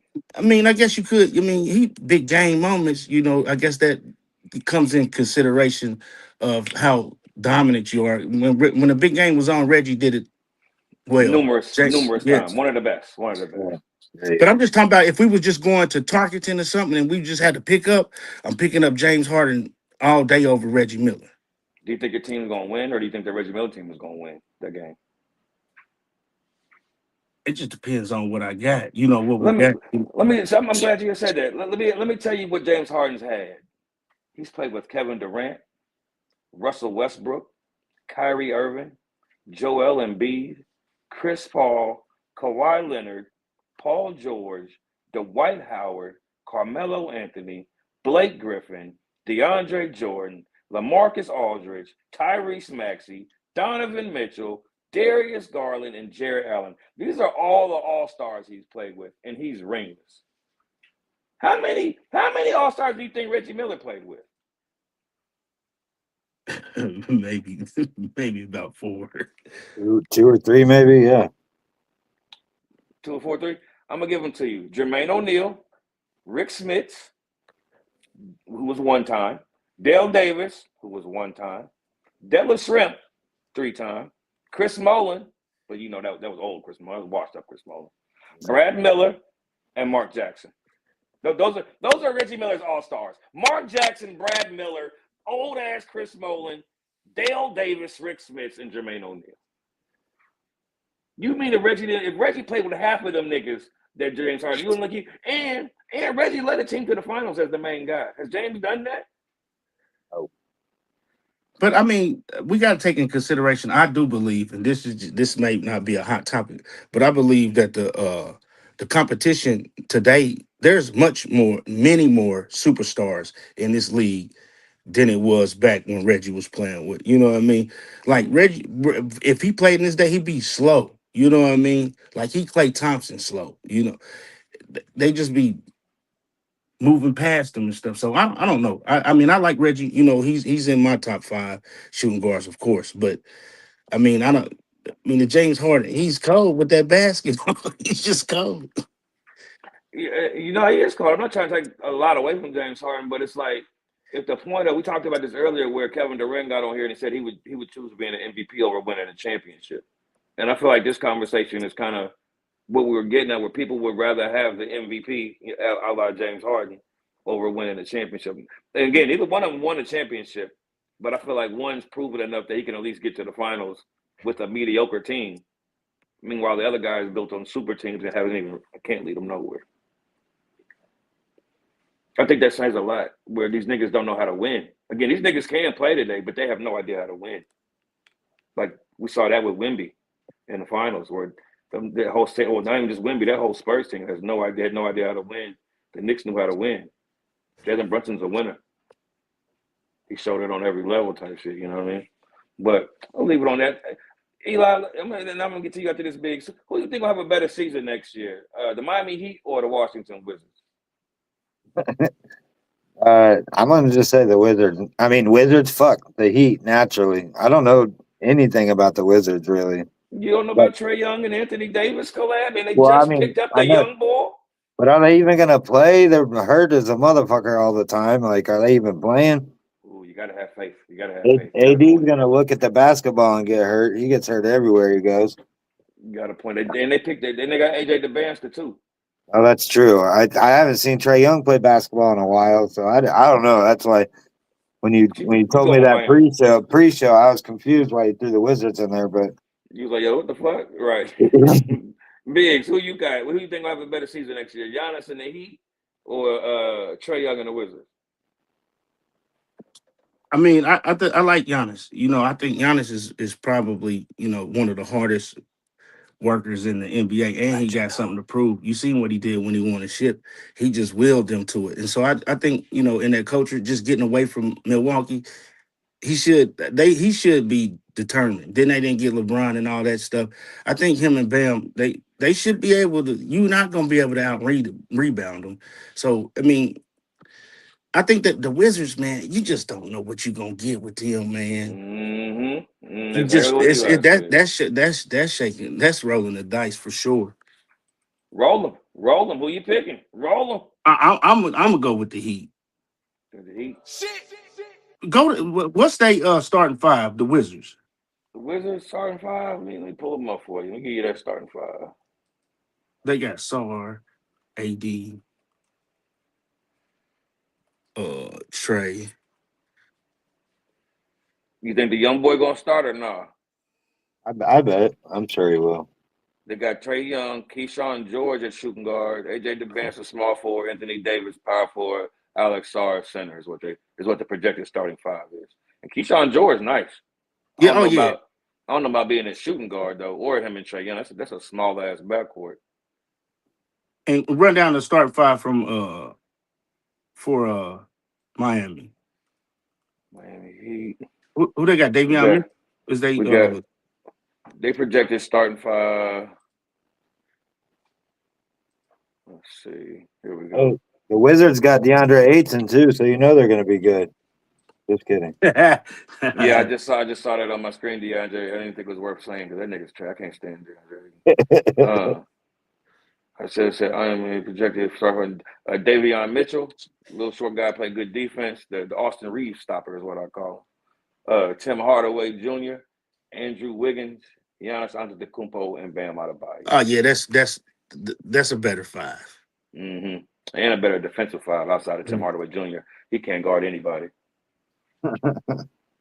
I guess you could. I mean, he big game moments. You know, I guess that comes in consideration of how dominant you are. When a big game was on, Reggie did it well. Numerous times. One of the best. Yeah. But I'm just talking about if we was just going to Tarkenton or something and we just had to pick up, I'm picking up James Harden all day over Reggie Miller. Do you think your team's going to win, or do you think the Reggie Miller team is going to win that game? It just depends on what I got. You know what we got. I'm glad you said that. Let me tell you what James Harden's had. He's played with Kevin Durant, Russell Westbrook, Kyrie Irving, Joel Embiid, Chris Paul, Kawhi Leonard, Paul George, Dwight Howard, Carmelo Anthony, Blake Griffin, DeAndre Jordan, LaMarcus Aldridge, Tyrese Maxey, Donovan Mitchell, Darius Garland, and Jared Allen. These are all the all-stars he's played with, and he's ringless. How many all-stars do you think Reggie Miller played with? maybe about 4. 2 or 3, maybe, yeah. 2 or 4, 3? I'm going to give them to you. Jermaine O'Neal, Rick Smits, who was 1 time, Dale Davis, who was 1 time, Detlef Schrempf, 3 times, Chris Mullin, but you know that was old Chris Mullin, washed up Chris Mullin, Brad Miller, and Mark Jackson. Those are Reggie Miller's all-stars. Mark Jackson, Brad Miller, old-ass Chris Mullin, Dale Davis, Rick Smits, and Jermaine O'Neal. You mean if Reggie played with half of them niggas, that James Harden. You look like and Reggie led the team to the finals as the main guy. Has James done that? But I mean, we got to take in consideration. I do believe, and this may not be a hot topic, but I believe that the competition today, there's many more superstars in this league than it was back when Reggie was playing with. You know what I mean? Like Reggie, if he played in this day, he'd be slow. You know what I mean? Like he Klay Thompson slow. You know, they just be moving past them and stuff. So I don't know. I mean, I like Reggie. You know, he's in my top 5 shooting guards, of course. But I mean, the James Harden, he's cold with that basketball. He's just cold. Yeah, you know, he is cold. I'm not trying to take a lot away from James Harden, but it's like if the point of we talked about this earlier, where Kevin Durant got on here and he said he would choose being an MVP over winning a championship, and I feel like this conversation is kind of what we were getting at, where people would rather have the MVP, a la James Harden, over winning the championship. And again, neither one of them won a championship, but I feel like one's proven enough that he can at least get to the finals with a mediocre team. Meanwhile, the other guy is built on super teams and can't lead them nowhere. I think that says a lot, where these niggas don't know how to win. Again, these niggas can play today, but they have no idea how to win. Like we saw that with Wemby in the finals, where that whole state, well, not even just Wemby, that whole Spurs team had no idea how to win. The Knicks knew how to win. Jalen Brunson's a winner. He showed it on every level type shit, you know what I mean? But I'll leave it on that. Eli, I'm gonna get to you after this big. So who do you think will have a better season next year? The Miami Heat or the Washington Wizards? I'm gonna just say the Wizards. I mean, Wizards. Fuck the Heat. Naturally, I don't know anything about the Wizards really. You don't know But, about Trae Young and Anthony Davis collab, and they well, I just mean, picked up I the know, young ball. but are they even gonna play? They're hurt as a motherfucker all the time. Like, are they even playing? Ooh, you gotta have faith. You gotta have faith. You got a AD's point. gonna look at the basketball and get hurt. He gets hurt everywhere he goes. You got a point. And they picked it. Then they got AJ DeBanska too. Oh, that's true. I haven't seen Trae Young play basketball in a while, so I don't know. That's why when you You told me talking that Miami? pre-show, I was confused why you threw the Wizards in there. But You was like, yo, what the fuck? Right. Biggs, who you got? Who you think will have a better season next year? Giannis and the Heat or Trae Young and the Wizards? I mean, I like Giannis. You know, I think Giannis is probably, you know, one of the hardest workers in the NBA, and he got something to prove. You seen what he did when he won a ship. He just willed them to it. And so I think, you know, in that culture, just getting away from Milwaukee, he should be determined. Then they didn't get LeBron and all that stuff. I think him and Bam, they should be able to. You're not going to be able to rebound them. So I mean, I think that the Wizards, man, you just don't know what you're gonna get with them, man. You just that's shaking, that's rolling the dice for sure. Roll them. Who you picking? Roll them. I'm gonna go with the Heat. The Heat. Go to what's they starting 5? The Wizards. The Wizards starting 5. Let me pull them up for you. Let me give you that starting 5. They got Sar, AD, Trey. You think the young boy gonna start or not? I bet. I'm sure he will. They got Trae Young, Keyshawn George at shooting guard, AJ DeBanska small forward, Anthony Davis power forward, Alex Sarr center is what the projected starting 5 is. And Keyshawn George, nice. Yeah, I don't know about being a shooting guard though, or him and Trae Young. That's a small ass backcourt. And run down the start 5 from for Miami. Miami Heat. Who they got? Davion? Is they they projected starting 5. Let's see. Here we go. Oh, the Wizards got DeAndre Ayton too, so you know they're going to be good. Just kidding. Yeah, I just saw that on my screen, DeAndre. I didn't think it was worth saying because that nigga's trash. I can't stand DeAndre. I said I am projected starting Davion Mitchell, little short guy, play good defense. The Austin Reeves stopper is what I call him. Tim Hardaway Jr., Andrew Wiggins, Giannis Antetokounmpo, and Bam Adebayo. Oh yeah, that's a better 5. And a better defensive 5 outside of Tim Hardaway Jr. He can't guard anybody.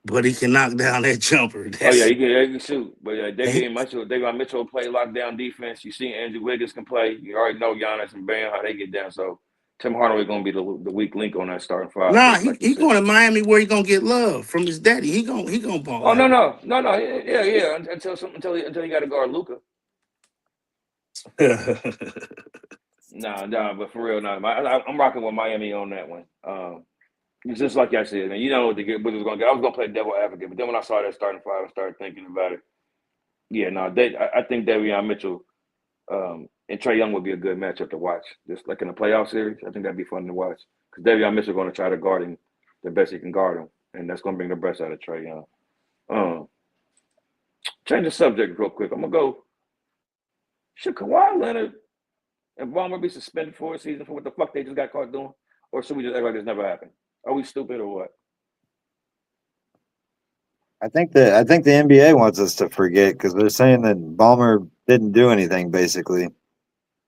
but he can knock down that jumper. Oh yeah, That's he can shoot. But yeah, Davion Mitchell play lockdown defense. You see Andrew Wiggins can play. You already know Giannis and Bam how they get down. So Tim Hardaway gonna be the weak link on that starting five. nah. Like He going to Miami where he gonna get love from his daddy. He gonna ball Oh out. no. Yeah. Until he got to guard Luka. No. But for real, no. I'm rocking with Miami on that one. It's just like I said, man. You know what was gonna get. I was gonna play devil advocate, but then when I saw that starting five, I started thinking about it. Yeah, no. I think Davion Mitchell and Trae Young would be a good matchup to watch. Just like in the playoff series, I think that'd be fun to watch because Davion Mitchell going to try to guard him the best he can guard him, and that's going to bring the best out of Trae Young. Change the subject real quick. I'm gonna go. Should Kawhi Leonard and Ballmer be suspended for a season for what the fuck they just got caught doing, or should we just act like this never happened? Are we stupid or what? I think the NBA wants us to forget because they're saying that Ballmer didn't do anything. Basically,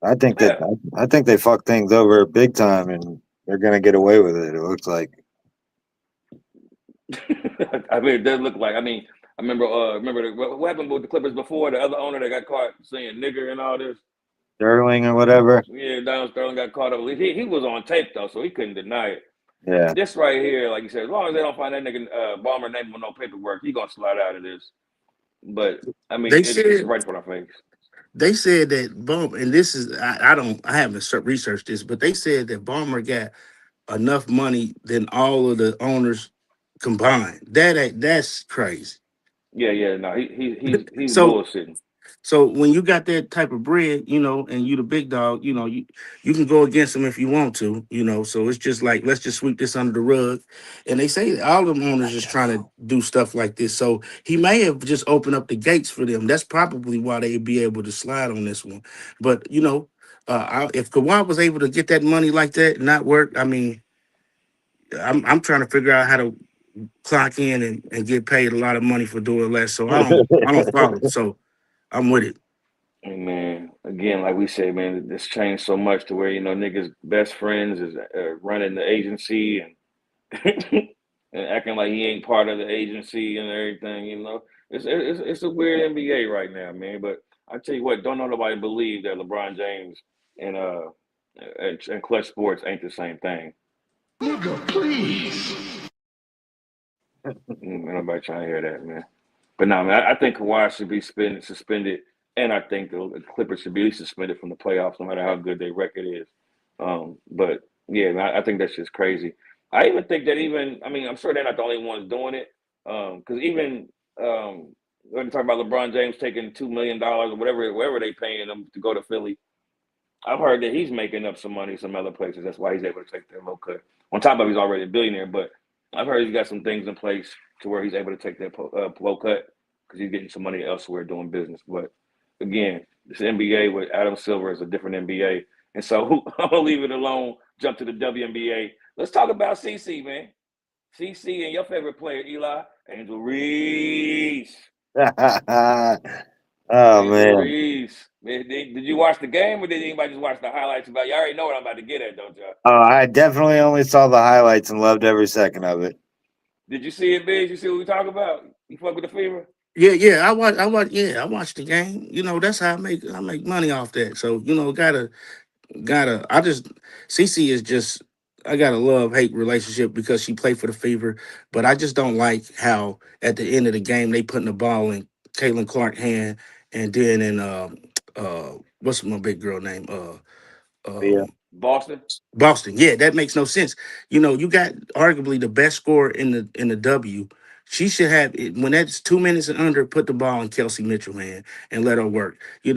I think they fucked things over big time, and they're gonna get away with it. It looks like. I mean, it does look like. I mean, I remember what happened with the Clippers before. The other owner that got caught saying nigger and all this. Sterling or whatever. Yeah, Donald Sterling got caught up. He was on tape though, so he couldn't deny it. Yeah. This right here, like you said, as long as they don't find that nigga Ballmer name with no paperwork, he gonna slide out of this. But I mean, it's right in front of our face. They said that Ballmer, and this is I haven't researched this, but they said that Ballmer got enough money than all of the owners combined. That's crazy. Yeah. No, he's so bullshitting. So when you got that type of bread, and you the big dog, you can go against them if you want to, So it's just like, let's just sweep this under the rug. And they say that all them owners just trying to do stuff like this. So he may have just opened up the gates for them. That's probably why they'd be able to slide on this one. But if Kawhi was able to get that money like that and not work, I mean, I'm trying to figure out how to clock in and get paid a lot of money for doing less. So I don't follow. So I'm with it. Man, again, like we say, man, this changed so much to where niggas' best friends is running the agency and and acting like he ain't part of the agency and everything. It's a weird NBA right now, man. But I tell you what, don't know nobody believe that LeBron James and Clutch Sports ain't the same thing. Nigga, please. Nobody trying to hear that, man. But no, man, I think Kawhi should be suspended, and I think the Clippers should be suspended from the playoffs, no matter how good their record is. But yeah, man, I think that's just crazy. I even think that I'm sure they're not the only ones doing it. Because even when you talk about LeBron James taking $2 million or whatever they paying him to go to Philly, I've heard that he's making up some money some other places. That's why he's able to take that low cut. On top of he's already a billionaire, but I've heard he's got some things in place to where he's able to take that low cut because he's getting some money elsewhere doing business. But again, this NBA with Adam Silver is a different NBA. And so I'm going to leave it alone, jump to the WNBA. Let's talk about CC, man. CC and your favorite player, Eli, Angel Reese. Oh, man. Reese. Did you watch the game or did anybody just watch the highlights about? You already know what I'm about to get at, don't y'all? Oh, I definitely only saw the highlights and loved every second of it. Did you see it, Biggs? You see what we talk about? You fuck with the Fever? Yeah. I watched the game. That's how I make money off that. So, CC is just, I got a love-hate relationship because she played for the Fever, but I just don't like how at the end of the game they putting the ball in Caitlin Clark's hand and then what's my big girl name? Boston. Yeah, that makes no sense. You got arguably the best scorer in the W. She should have it when that's 2 minutes and under. Put the ball in Kelsey Mitchell, man, and let her work. You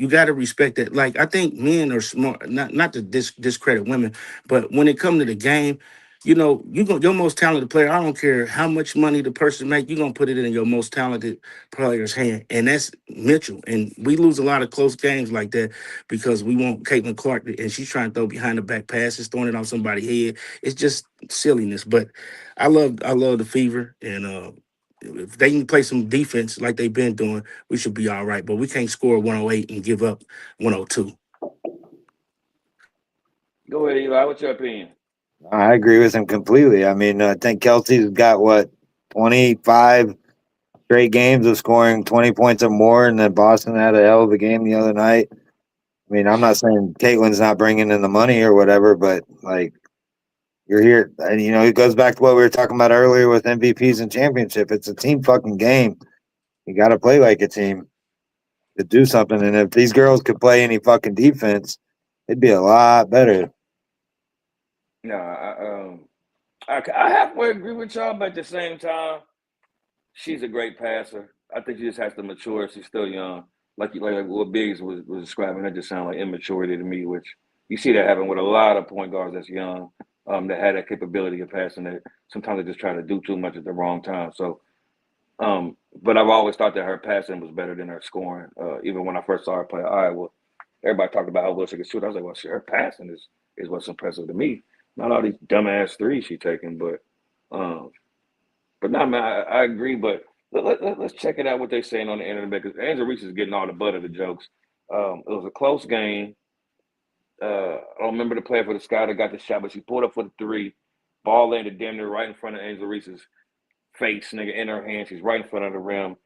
got to respect that. Like I think men are smart. Not to discredit women, but when it comes to the game, your most talented player. I don't care how much money the person make. You're gonna put it in your most talented player's hand, and that's Mitchell. And we lose a lot of close games like that because we want Caitlin Clark, and she's trying to throw behind the back passes, throwing it on somebody's head. It's just silliness. But I love the Fever, and if they can play some defense like they've been doing, we should be all right. But we can't score 108 and give up 102. Go ahead, Eli. What's your opinion? I agree with him completely. I mean, I think Kelsey's got 25 straight games of scoring 20 points or more, and then Boston had a hell of a game the other night. I mean, I'm not saying Caitlin's not bringing in the money or whatever, but like you're here, and it goes back to what we were talking about earlier with MVPs and championship. It's a team fucking game. You got to play like a team to do something. And if these girls could play any fucking defense, it'd be a lot better. No, I halfway agree with y'all, but at the same time, she's a great passer. I think she just has to mature. She's still young. Like what Biggs was describing, that just sounded like immaturity to me, which you see that happen with a lot of point guards that's young, that had that capability of passing that sometimes they just try to do too much at the wrong time. So, but I've always thought that her passing was better than her scoring. Even when I first saw her play at Iowa, everybody talked about how well she could shoot. I was like, well, her passing is what's impressive to me. Not all these dumbass threes she's taking, but no, man, I agree. But let's check it out what they're saying on the internet, because Angel Reese is getting all the butt of the jokes. It was a close game. I don't remember the player for the Sky that got the shot, but she pulled up for the three. Ball landed damn near right in front of Angel Reese's face, nigga, in her hand. She's right in front of the rim.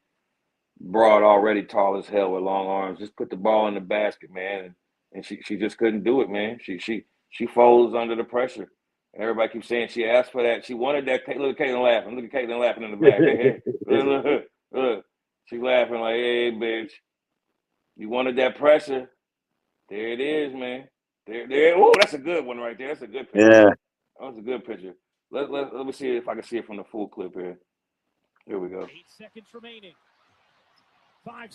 Broad, already tall as hell with long arms. Just put the ball in the basket, man. And she just couldn't do it, man. She folds under the pressure. And everybody keeps saying she asked for that. She wanted that. Look at Caitlin laughing. Look at Caitlin laughing in the back. Hey, look. She's laughing like, hey, bitch. You wanted that pressure. There it is, man. There. Oh, that's a good one right there. That's a good picture. Yeah. That was a good picture. Let me see if I can see it from the full clip here. Here we go. 8 seconds remaining. 5.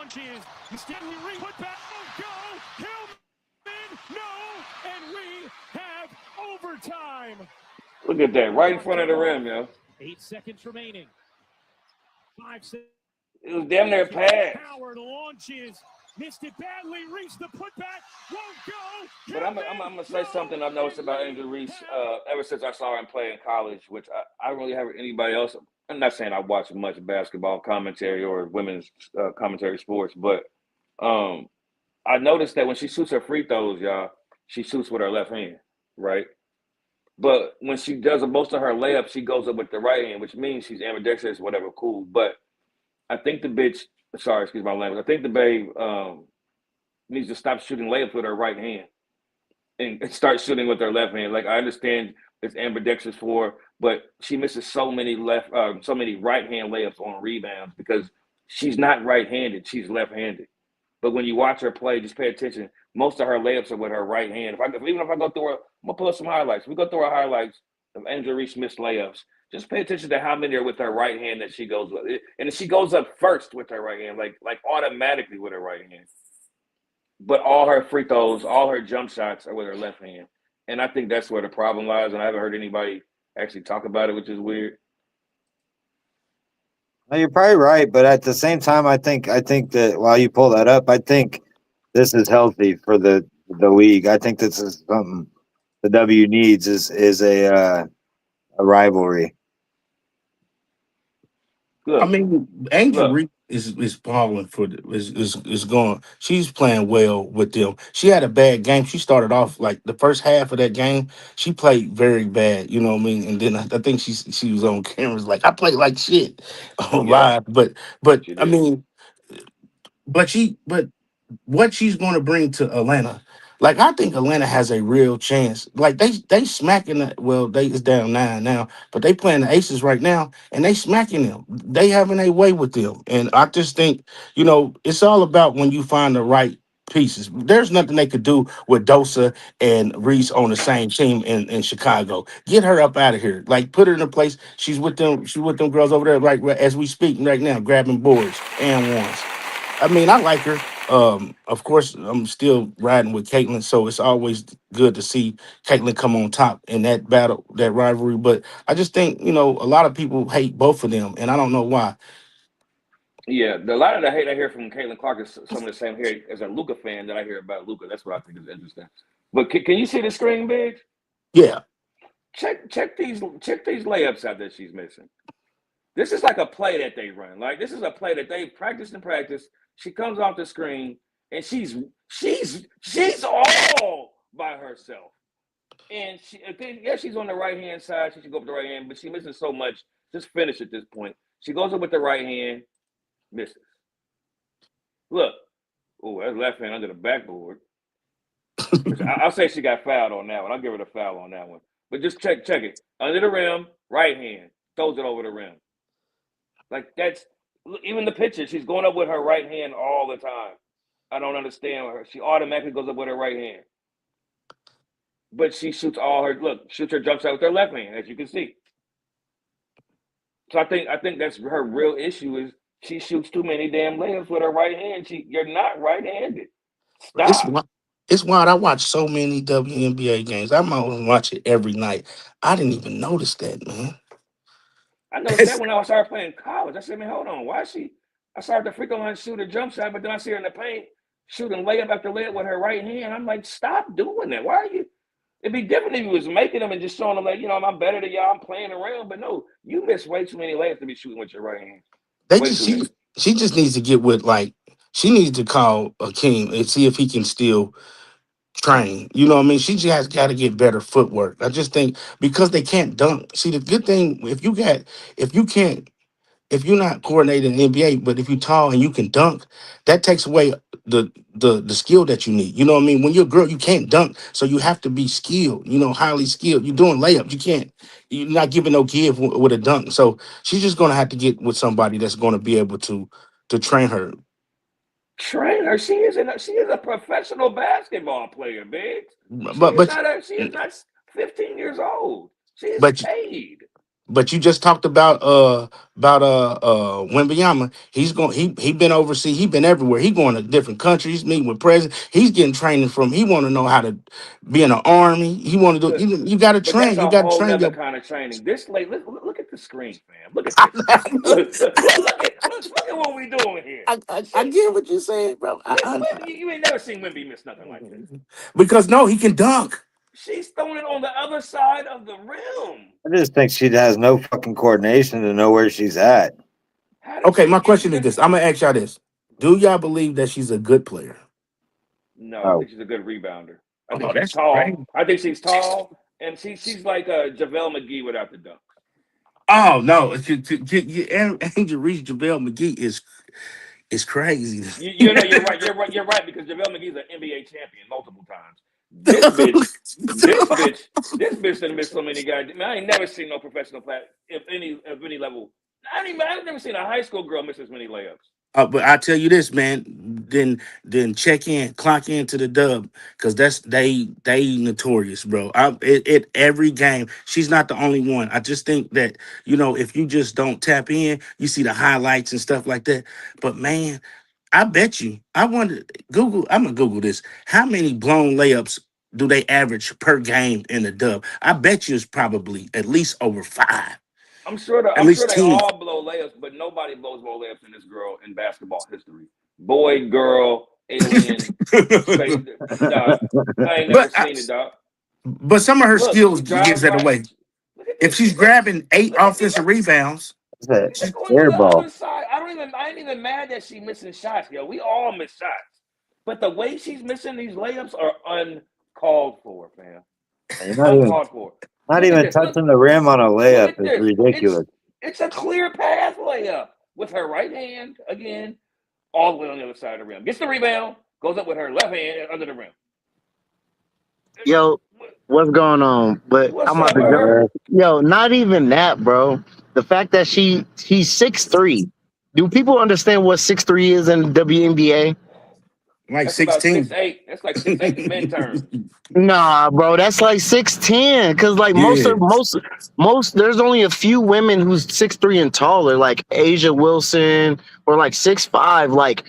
Stanley Reed put back. Go. Hillman. No. And we have overtime. Look at that. Right in front of the rim, yo. 8 seconds remaining. 5 seconds. It was damn near pass. Howard launches. Missed it badly. Reached the putback. Won't go. But I'm gonna say something I've noticed about Angel Reese ever since I saw him play in college, which I don't really have anybody else. I'm not saying I watch much basketball commentary or women's commentary sports, but I noticed that when she shoots her free throws, y'all, she shoots with her left hand, right? But when she does most of her layups, she goes up with the right hand, which means she's ambidextrous, whatever, cool. But I think the bitch, sorry, excuse my language, I think the babe needs to stop shooting layups with her right hand and start shooting with her left hand. Like, I understand it's ambidextrous for her, but she misses so many right hand layups on rebounds because she's not right-handed, she's left-handed. But when you watch her play, just pay attention. Most of her layups are with her right hand. Even if I go through her, I'm gonna pull up some highlights. We go through our highlights of Angel Reese missed layups. Just pay attention to how many are with her right hand that she goes with. And she goes up first with her right hand, like automatically with her right hand. But all her free throws, all her jump shots are with her left hand. And I think that's where the problem lies. And I haven't heard anybody actually talk about it, which is weird. No, you're probably right, but at the same time, I think that while you pull that up, I think this is healthy for the league. I think this is something the W needs is a rivalry. Look, I mean, Angel Reese is balling is going. She's playing well with them. She had a bad game. She started off like the first half of that game. She played very bad. You know what I mean? And then I think she was on cameras like I played like shit on live. But I mean, but what she's going to bring to Atlanta. Like, I think Atlanta has a real chance. Like, they smacking it. Well, it's down 9 now, but they playing the Aces right now, and they smacking them. They having a way with them. And I just think, it's all about when you find the right pieces. There's nothing they could do with Dosa and Reese on the same team in Chicago. Get her up out of here. Like, put her in a place. She's with them girls over there right as we speak right now, grabbing boards and ones. I mean, I like her. Of course, I'm still riding with Caitlin, so it's always good to see Caitlin come on top in that battle, that rivalry. But I just think, a lot of people hate both of them, and I don't know why. Yeah, a lot of the hate I hear from Caitlin Clark is some of the same here as a Luka fan that I hear about Luka. That's what I think is interesting. But can you see the screen, Biggs? Yeah. Check these layups out that she's missing. This is like a play that they run. Like, this is a play that they practiced and practiced. She comes off the screen and she's all by herself. And she's on the right hand side. She should go up the right hand, but she's missing so much. Just finish at this point. She goes up with the right hand, misses. Look, oh, that's left hand under the backboard. I'll say she got fouled on that one. I'll give her the foul on that one. But just check it. Under the rim, right hand, throws it over the rim. Like that's even the picture. She's going up with her right hand all the time. I don't understand her. She automatically goes up with her right hand. But she shoots her jump shot with her left hand, as you can see. So I think that's her real issue is she shoots too many damn layups with her right hand. You're not right-handed. Stop. It's wild. I watch so many WNBA games. I might watch it every night. I didn't even notice that, man. I noticed that when I started playing college. I said, man, hold on. Why is she? I started to freak on shoot a jump shot, but then I see her in the paint shooting layup after layup with her right hand. I'm like, stop doing that. Why are you? It'd be different if you was making them and just showing them like, I'm better than y'all. I'm playing around, but no, you miss way too many layups to be shooting with your right hand. She just needs to get with she needs to call Akeem and see if he can still train. You know what I mean? She just has got to get better footwork. I just think because they can't dunk. See, the good thing if you're not coordinating in the NBA, but if you're tall and you can dunk, that takes away the skill that you need. You know what I mean? When you're a girl, you can't dunk, so you have to be skilled. Highly skilled. You're doing layups. You're not giving no give with a dunk. So she's just gonna have to get with somebody that's gonna be able to train her. Train her. She is a professional basketball player, big. She is not 15 years old. She is paid. But you just talked about Wembanyama. He been overseas. He been everywhere. He going to different countries, meeting with presidents. He's getting training from. He want to know how to be in the army. He want to do. You got to train. You got to train. That's a whole other kind of training. This look at the screen, fam. Look at this. look at what we doing here. I get what you're saying, bro. You ain't never seen Wemby miss nothing like this. Because no, he can dunk. She's throwing it on the other side of the rim. I just think she has no fucking coordination to know where she's at. Okay, my question is this. I'm going to ask y'all this. Do y'all believe that she's a good player? No, I think she's a good rebounder. I think she's tall. Right. I think she's tall, and she's like JaVale McGee without the dunk. Oh, no. Angel Reese, JaVale McGee is crazy. You're right. You're right, because JaVale McGee's an NBA champion multiple times. This bitch done missed so many guys. I ain't never seen no professional player of any level. I've never seen a high school girl miss as many layups. But I tell you this, man. Then clock into the dub, because they notorious, bro. Every game, she's not the only one. I just think that if you just don't tap in, you see the highlights and stuff like that. But man, I bet you. I wonder. I'm gonna Google this. How many blown layups do they average per game in the dub? I bet you it's probably at least over 5. I'm sure they all blow layups, but nobody blows more layups than this girl in basketball history. Boy, girl, alien. I ain't never seen it, dog. But some of her skills gives that away. If she's grabbing 8 offensive rebounds, she's airball. I ain't even mad that she's missing shots, yo. We all miss shots. But the way she's missing these layups are uncalled for, fam. Uncalled for. Not even touching the rim on a layup is ridiculous. It's a clear path layup with her right hand, again, all the way on the other side of the rim. Gets the rebound, goes up with her left hand under the rim. Yo, what's going on? But I'm about to go. Yo, not even that, bro. The fact that he's 6'3". Do people understand what 6'3" is in the WNBA? Like 16. That's like 6'8" in men terms. Nah, bro, that's like 6'10". Cause like most, there's only a few women who's 6'3" and taller, like Asia Wilson or like 6'5". Like,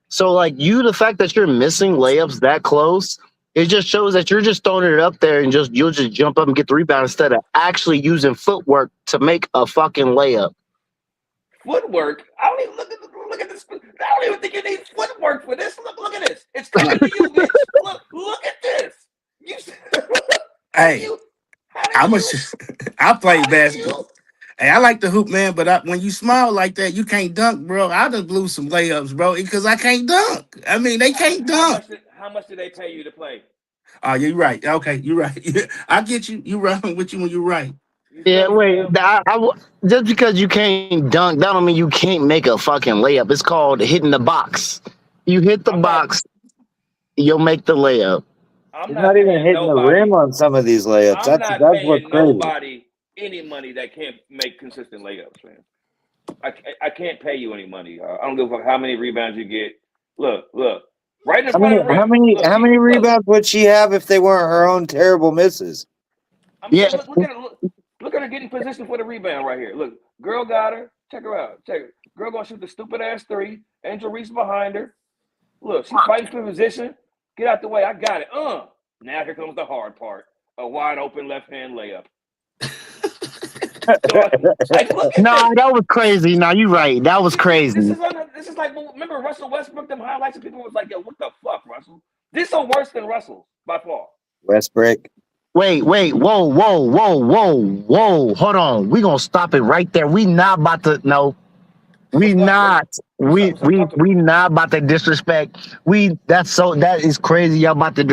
so like the fact that you're missing layups that close, it just shows that you're just throwing it up there and you'll just jump up and get the rebound instead of actually using footwork to make a fucking layup. Footwork? I don't even look at this. I don't even think you need footwork for this. Look at this. It's coming to you, bitch. Look at this. Hey, I play basketball. Hey, I like to hoop, man, but when you small like that, you can't dunk, bro. I just blew some layups, bro, because I can't dunk. I mean, they can't dunk. How much did they pay you to play? Oh, you're right. Okay, you're right. I get you. You right with you when you're right. You Yeah, feel me, wait. fam? Just because you can't dunk, that don't mean you can't make a fucking layup. It's called hitting the box. You hit the I'm not. box, you'll make the layup. I'm He's not not even paying hitting the rim nobody. on some of these layups. I'm That's not what's paying crazy. nobody any money that can't make consistent layups, man. I can't pay you any money. I don't give a fuck how many rebounds you get. Look, right in How front many of the how rim. many Look, how many look. rebounds would she have if they weren't her own terrible misses? I'm Yeah, saying, look at it. Look at her getting positioned for the rebound right here. Look, girl got her. Check her out. Check her. Girl gonna shoot the stupid ass three. Angel Reese behind her. Look, she's fighting for position. Get out the way. I got it. Now here comes the hard part. A wide open left hand layup. Like, look at no, this. that was crazy. No, you're right. That was This crazy. is like, remember Russell Westbrook, them highlights, and people was like, yo, what the fuck, Russell? This is worse than Russell by far. Westbrook. Wait, whoa. Hold on. We gonna stop it right there. We not about to no. We What's up? not. What's up? Talk to me. We not about to disrespect. That is crazy. Y'all about to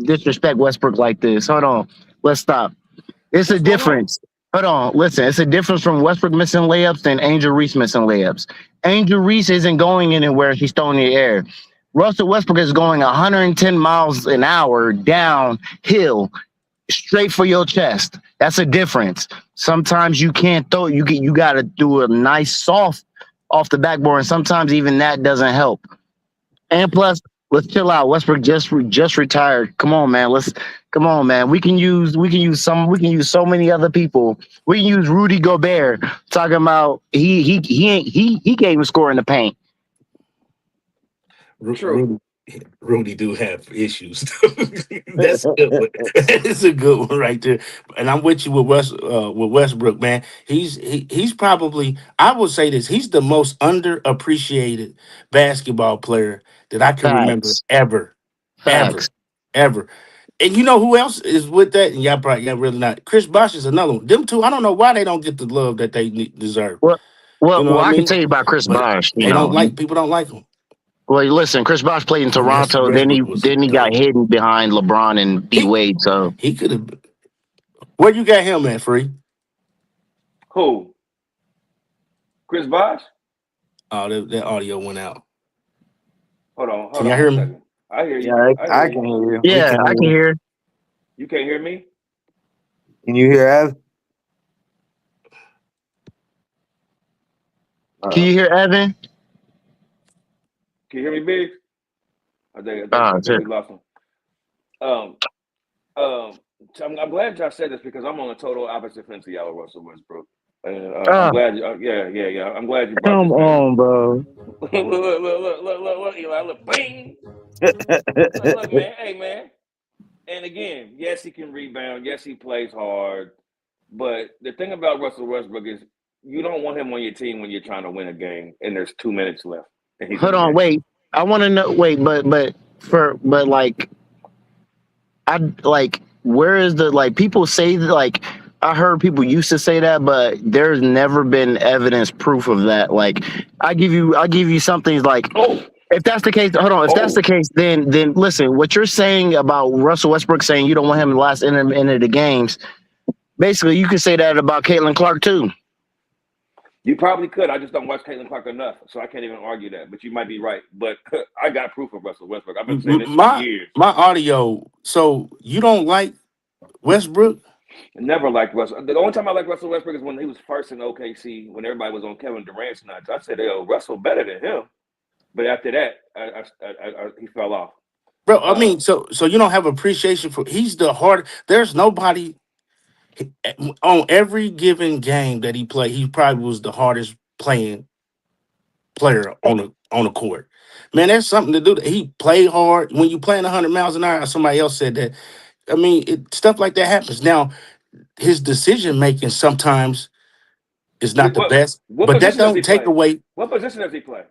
disrespect Westbrook like this. Hold on. Let's stop. It's a What's going on? difference. Hold on. Listen, it's a difference from Westbrook missing layups than Angel Reese missing layups. Angel Reese isn't going anywhere. He's throwing in the air. Russell Westbrook is going 110 miles an hour downhill, straight for your chest. That's a difference. Sometimes you can't throw. You got to do a nice soft off the backboard, and sometimes even that doesn't help. And plus, let's chill out. Westbrook just retired. Come on, man. Come on, man. We can use so many other people. We can use Rudy Gobert talking about he can't even score in the paint. True. Rudy do have issues. That's a good one. That's a good one right there. And I'm with you with Westbrook, man. He's probably, I would say this, he's the most underappreciated basketball player that I can remember Facts. ever. Facts. Ever. And you know who else is with that? And y'all really not. Chris Bosh is another one. Them two, I don't know why they don't get the love that they deserve. Well, You know what I I can mean? tell you about Chris But Bosh. people don't like him. Well, listen, Chris Bosh played in Toronto. Westbrook was Then he got hidden behind LeBron and D Wade. So he could have. Where you got him at, Free? Who? Chris Bosh? Oh, that audio went out. Hold on. Can y'all hear me? I hear you. Yeah, I can hear you. yeah, I can hear. You can't hear me? Can you hear Ev? Can you hear Evan? Can you hear me, Big? I think sure. we lost him. I'm glad y'all said this because I'm on a total opposite fence of y'all with Russell Westbrook. And I'm glad you, I'm glad you brought Come this on, bro. look, Eli, look, bing. Look, man, hey, man. And again, yes, he can rebound. Yes, he plays hard. But the thing about Russell Westbrook is you don't want him on your team when you're trying to win a game and there's 2 minutes left. Hold on, wait. I want to know. Wait, but where is the people say that, I heard people used to say that, but there's never been evidence proof of that. Like I give you something like. Oh. If that's the case, hold on. If that's the case, then listen. What you're saying about Russell Westbrook saying you don't want him in the last inning of the games, basically you could say that about Caitlin Clark too. You probably could. I just don't watch Caitlin Clark enough, so I can't even argue that. But you might be right. But I got proof of Russell Westbrook. I've been saying this for years. My audio. So you don't like Westbrook? I never liked Russell. The only time I liked Russell Westbrook is when he was first in OKC, when everybody was on Kevin Durant's nuts. I said, "Yo, Russell better than him." But after that, he fell off. Bro, I mean, so you don't have appreciation for he's the hard. There's nobody on every given game that he played. He probably was the hardest playing player on the court. Man, that's something to do. He played hard. When you playing 100 miles an hour, somebody else said that. I mean, stuff like that happens. Now, his decision making sometimes is not the best, but that don't take away. What position does he play?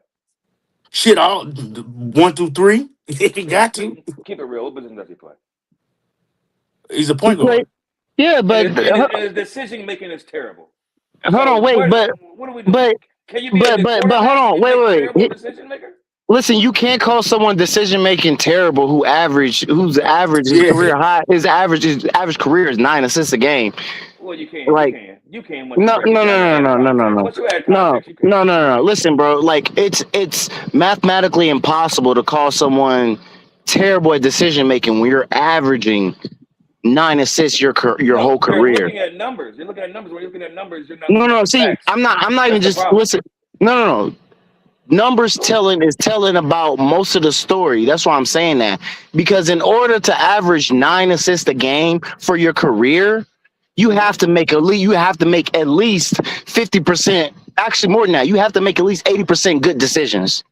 Shit, all 1 through 3. He got to keep it real. What position does he play? He's a point guard. Yeah, but and his decision making is terrible. Hold on, wait, what are we doing? Can you be but hold on, wait. Terrible decision maker? Listen, you can't call someone decision making terrible whose average his Yeah. career high his average career is 9 assists a game. Well, you can, Like you can once you no break it no down no and no add no no no context. no Once you add no context, you can. no. Listen, bro. Like it's mathematically impossible to call someone terrible at decision making when you're averaging 9 assists your whole No, you're career. looking at numbers. You're looking at numbers. When you're looking at numbers, you're not No, looking at no. the See, facts. I'm not even That's the just problem. listen. No. Numbers telling is telling about most of the story. That's why I'm saying that. Because in order to average 9 assists a game for your career, you have to make at least 50%. Actually, more than that. You have to make at least 80% good decisions.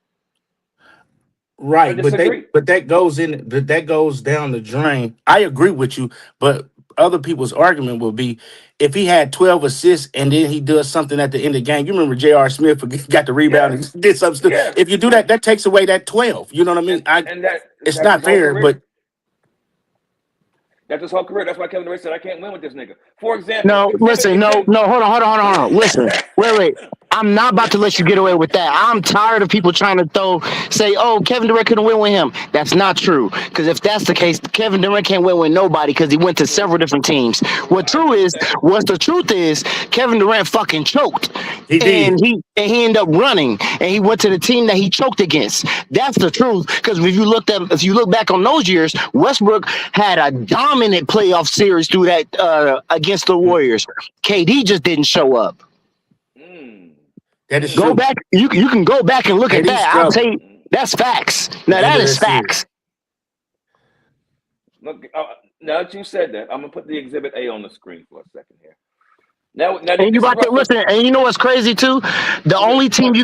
I Right, disagree. that goes down the drain. I agree with you, but other people's argument will be if he had 12 assists and then he does something at the end of the game. You remember J.R. Smith got the rebound Yes. and did something. Yes. If you do that, that takes away that 12. You know what I mean? And It's that's not his whole fair, career. but That's his whole career. That's why Kevin Durant said, I can't win with this nigga. For example, No, listen, no. Hold on. Listen, wait. I'm not about to let you get away with that. I'm tired of people trying to say, oh, Kevin Durant couldn't win with him. That's not true. Because if that's the case, Kevin Durant can't win with nobody because he went to several different teams. What the truth is, Kevin Durant fucking choked. He did. And he ended up running and he went to the team that he choked against. That's the truth. Because if you look back on those years, Westbrook had a dominant playoff series through that against the Warriors. KD just didn't show up. That is Go true. back. You can go back and look at KD that. I'll tell struggled. you, that's facts. Now that is facts. Look, now that you said that, I'm gonna put the Exhibit A on the screen for a second here. Now And you about to listen, and you know what's crazy too? The only team you're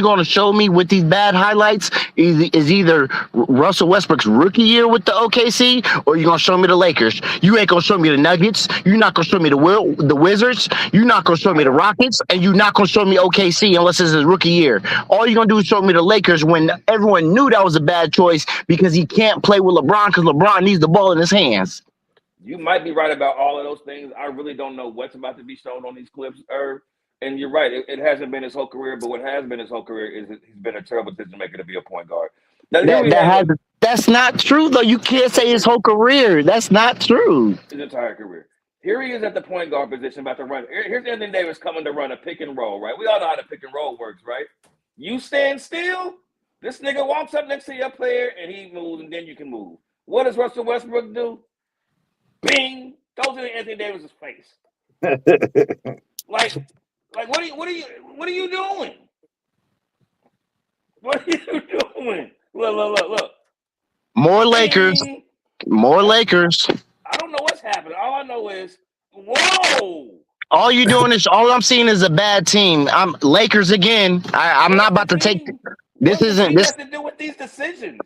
gonna show me with these bad highlights is either Russell Westbrook's rookie year with the OKC, or you're gonna show me the Lakers. You ain't gonna show me the Nuggets. You're not gonna show me the Wizards. You're not gonna show me the Rockets, and you're not gonna show me OKC unless it's his rookie year. All you're gonna do is show me the Lakers when everyone knew that was a bad choice because he can't play with LeBron because LeBron needs the ball in his hands. You might be right about all of those things. I really don't know what's about to be shown on these clips, Irv. And you're right. It hasn't been his whole career, but what has been his whole career is he's been a terrible decision maker to be a point guard. Now, that's not true, though. You can't say his whole career. That's not true. His entire career. Here he is at the point guard position about to run. Here's Anthony Davis coming to run a pick and roll, right? We all know how the pick and roll works, right? You stand still, this nigga walks up next to your player, and he moves, and then you can move. What does Russell Westbrook do? Bing! Goes into Anthony Davis's face. like, what are you doing? What are you doing? Look. More Lakers. More Lakers. I don't know what's happening. All I know is, whoa! All I'm seeing is a bad team. I'm Lakers again. I'm not about to take this. Isn't this has to do with these decisions?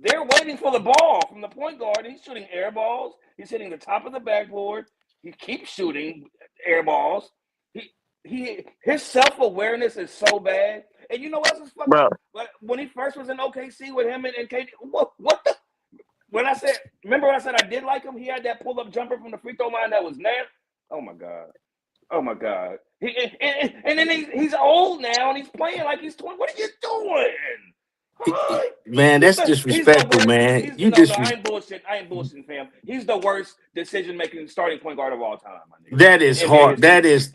They're waiting for the ball from the point guard. He's shooting air balls. He's hitting the top of the backboard. He keeps shooting air balls. His self-awareness is so bad. And you know what's his fucking, bro? When he first was in OKC with him and KD, what the? Remember when I said I did like him? He had that pull-up jumper from the free throw line that was nasty. Oh my God. And then he's old now and he's playing like he's 20. What are you doing? Man, that's disrespectful, man. I ain't bullshitting, fam. He's the worst decision-making starting point guard of all time. That is hard. That is.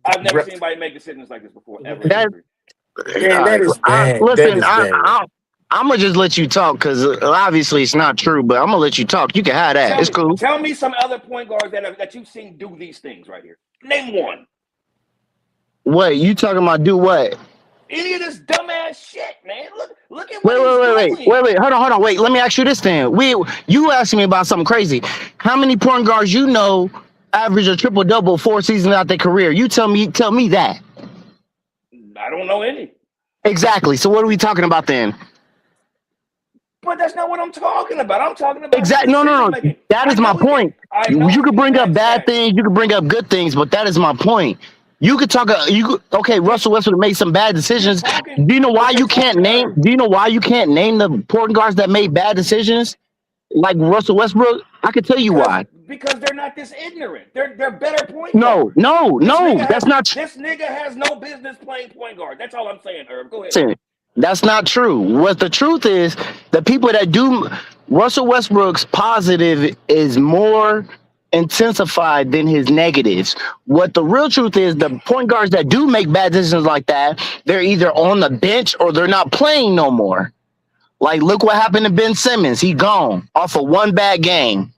I've never seen anybody make decisions like this before, ever. That is bad. Listen, I'm going to just let you talk because obviously it's not true, but I'm going to let you talk. You can have that. It's cool. Tell me some other point guards that you've seen do these things right here. Name one. What? You talking about do what? Any of this dumbass shit, man. Look at what he's doing. Wait. Hold on. Wait, let me ask you this then. You asked me about something crazy. How many point guards you know average a triple-double 4 seasons out their career? You tell me that. I don't know any. Exactly. So what are we talking about then? But that's not what I'm talking about. I'm talking about exactly. No. That is my point. You could bring up bad things. You could bring up good things, but that is my point. You could talk. Okay, Russell Westbrook made some bad decisions. Do you know why you can't name? Do you know why you can't name the point guards that made bad decisions, like Russell Westbrook? I could tell you why. Because they're not this ignorant. They're better point No, guards. no, no. That's not true. This nigga has no business playing point guard. That's all I'm saying, Herb. Go ahead. That's not true. What the truth is, the people that do Russell Westbrook's positive is more intensified than his negatives. What the real truth is, the point guards that do make bad decisions like that, they're either on the bench or they're not playing no more. Like, look what happened to Ben Simmons. He gone off of one bad game.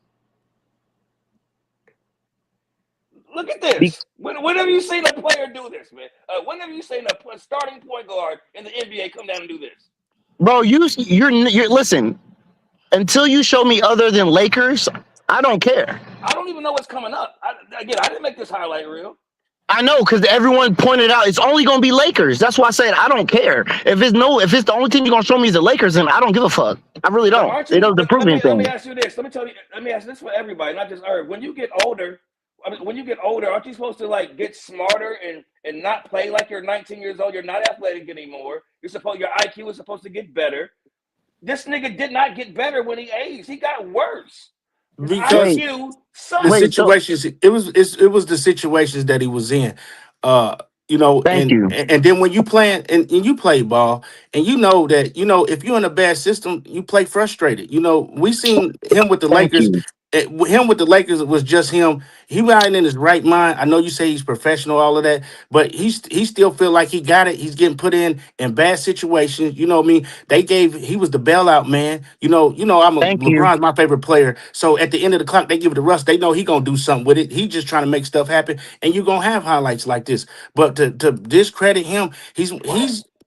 Look at this. When have you seen a player do this, man? When have you seen a starting point guard in the NBA come down and do this? Bro, you're listen. Until you show me other than Lakers, I don't care. I don't even know what's coming up. I didn't make this highlight reel. I know, because everyone pointed out it's only going to be Lakers. That's why I said I don't care. If it's the only thing you're going to show me is the Lakers, then I don't give a fuck. I really don't. It doesn't prove anything. Let me ask you this. Let me ask this for everybody, not just Herb. When you get older, aren't you supposed to like get smarter and not play like you're 19 years old? You're not athletic anymore. Your IQ is supposed to get better. This nigga did not get better when he aged. He got worse. Because the situations, it was the situations that he was in. And then when you playing and you play ball, and you know that, if you're in a bad system, you play frustrated. We seen him with the Lakers. Him with the Lakers, it was just him. He wasn't in his right mind. I know you say he's professional, all of that, but he still feel like he got it. He's getting put in bad situations. You know what I mean? He was the bailout man. LeBron's my favorite player. So at the end of the clock, they give it to Russ. They know he gonna do something with it. He just trying to make stuff happen, and you're gonna have highlights like this. But to discredit him, he's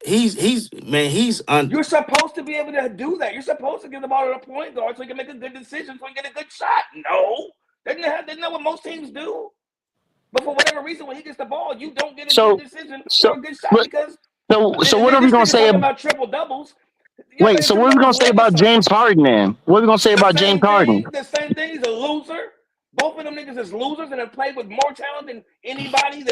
You're supposed to be able to do that. You're supposed to give the ball to the point guard so you can make a good decision, so you can get a good shot. No, isn't that what most teams do? But for whatever reason, when he gets the ball, you don't get a good decision or a good shot because. So what are we gonna say about triple doubles? Wait, so what are we gonna say about James Harden, then? What are we gonna say about James Harden? The same thing. He's a loser. Both of them niggas is losers and have played with more talent than anybody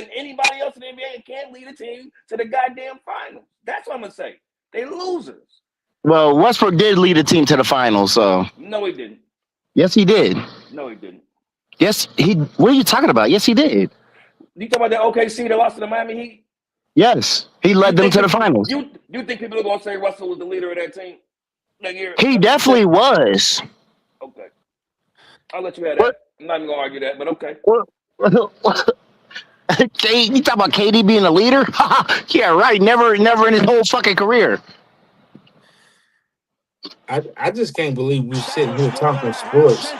else in the NBA and can't lead a team to the goddamn finals. That's what I'm gonna say. They losers. Well, Westbrook did lead a team to the finals, so. No, he didn't. Yes, he did. No, he didn't. Yes, what are you talking about? Yes, he did. You talking about that OKC that lost to the Miami Heat? Yes, he led them to the finals. You think people are gonna say Russell was the leader of that team that year? He definitely was. Okay, I'll let you have that. I'm not even gonna argue that, but okay. You talking about KD being a leader? Yeah, right. Never in his whole fucking career. I just can't believe we're sitting here talking sports,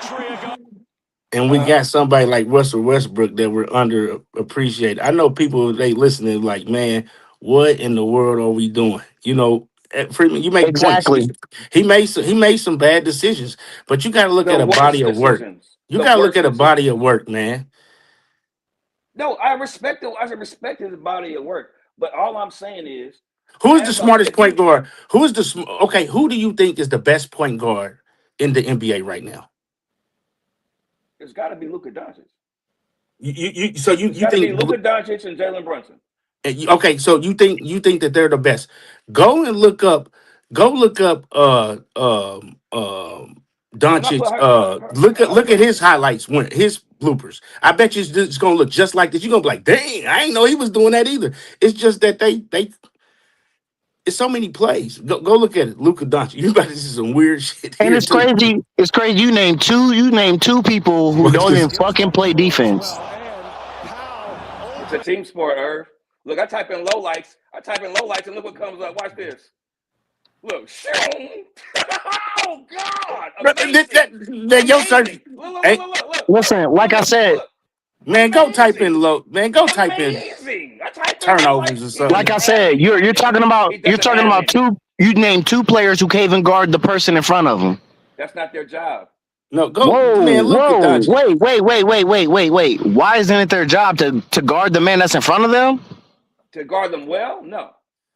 and we got somebody like Russell Westbrook that we're underappreciated. I know people, they listening like, man, what in the world are we doing? Freeman, you make exactly. Points. He made some bad decisions, but you got to look at a body of work. You got to look at a body of work, man. No, I respect his body of work, but all I'm saying is, who is the smartest point guard? Who do you think is the best point guard in the NBA right now? It's got to be Luka Doncic. You think Luka Doncic and Jalen Brunson? Okay, so you think that they're the best? Go look up Doncic. Look at his highlights, his bloopers. I bet you it's gonna look just like this. You're gonna be like, dang, I didn't know he was doing that either. It's just that they it's so many plays. Go look at it. Luka Doncic. You about to see some weird shit. And it's crazy. It's crazy. You name two people who don't even fucking play defense. It's a team sport, Irv. Look, I type in lowlights, and look what comes up. Watch this. Look, oh God! Amazing. Look. Listen, like I said, man, go type in low. Man, go type in turnovers or something. Like I said, you're talking about two. You named two players who can't even guard the person in front of them. That's not their job. No, go. Wait. Why isn't it their job to guard the man that's in front of them? To guard them well? No,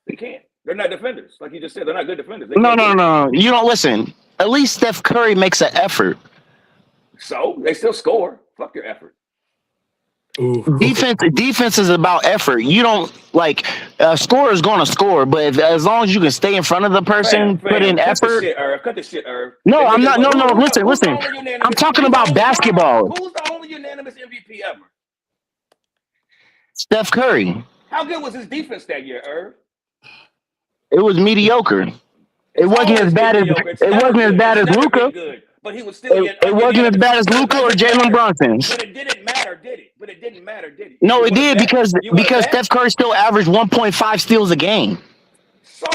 they can't. They're not defenders. Like you just said, they're not good defenders. No. You don't listen. At least Steph Curry makes an effort. So they still score. Fuck your effort. Defense is about effort. You don't. Like a scorer is going to score, but as long as you can stay in front of the person, put in cut the effort. shit, Irv. Cut the shit, Irv. No, And I'm nigga, not. No, no. Listen, who's the listen. only I'm unanimous? talking Who's the about only basketball. Who's the only unanimous MVP ever? Steph Curry. How good was his defense that year, Irv? It was mediocre. It wasn't as bad as Luka. Good, but he was still. It wasn't as bad as Luka or Jalen Brunson. But it didn't matter, did it? But it didn't matter, did it? No, it did because Steph Curry still averaged 1.5 steals a game. So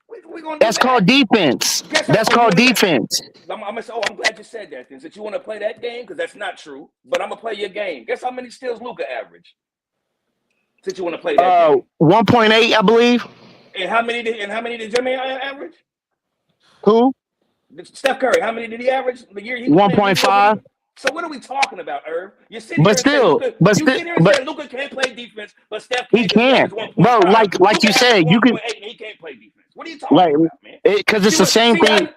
we gonna. That's called defense. That's called defense. I'm gonna say, I'm glad you said that. Then, since you want to play that game, because that's not true. But I'm gonna play your game. Guess how many steals Luka averaged? Since you want to play that game. 1.8, I believe. And how many did Jimmy average? Who? Steph Curry. How many did he average the year he 1.5. So what are we talking about, Irv? You're sitting but still, Luka can't play defense, but Steph he can't. Bro, like you said, you can. He can't play defense. What are you talking about, man? Because it's the same thing.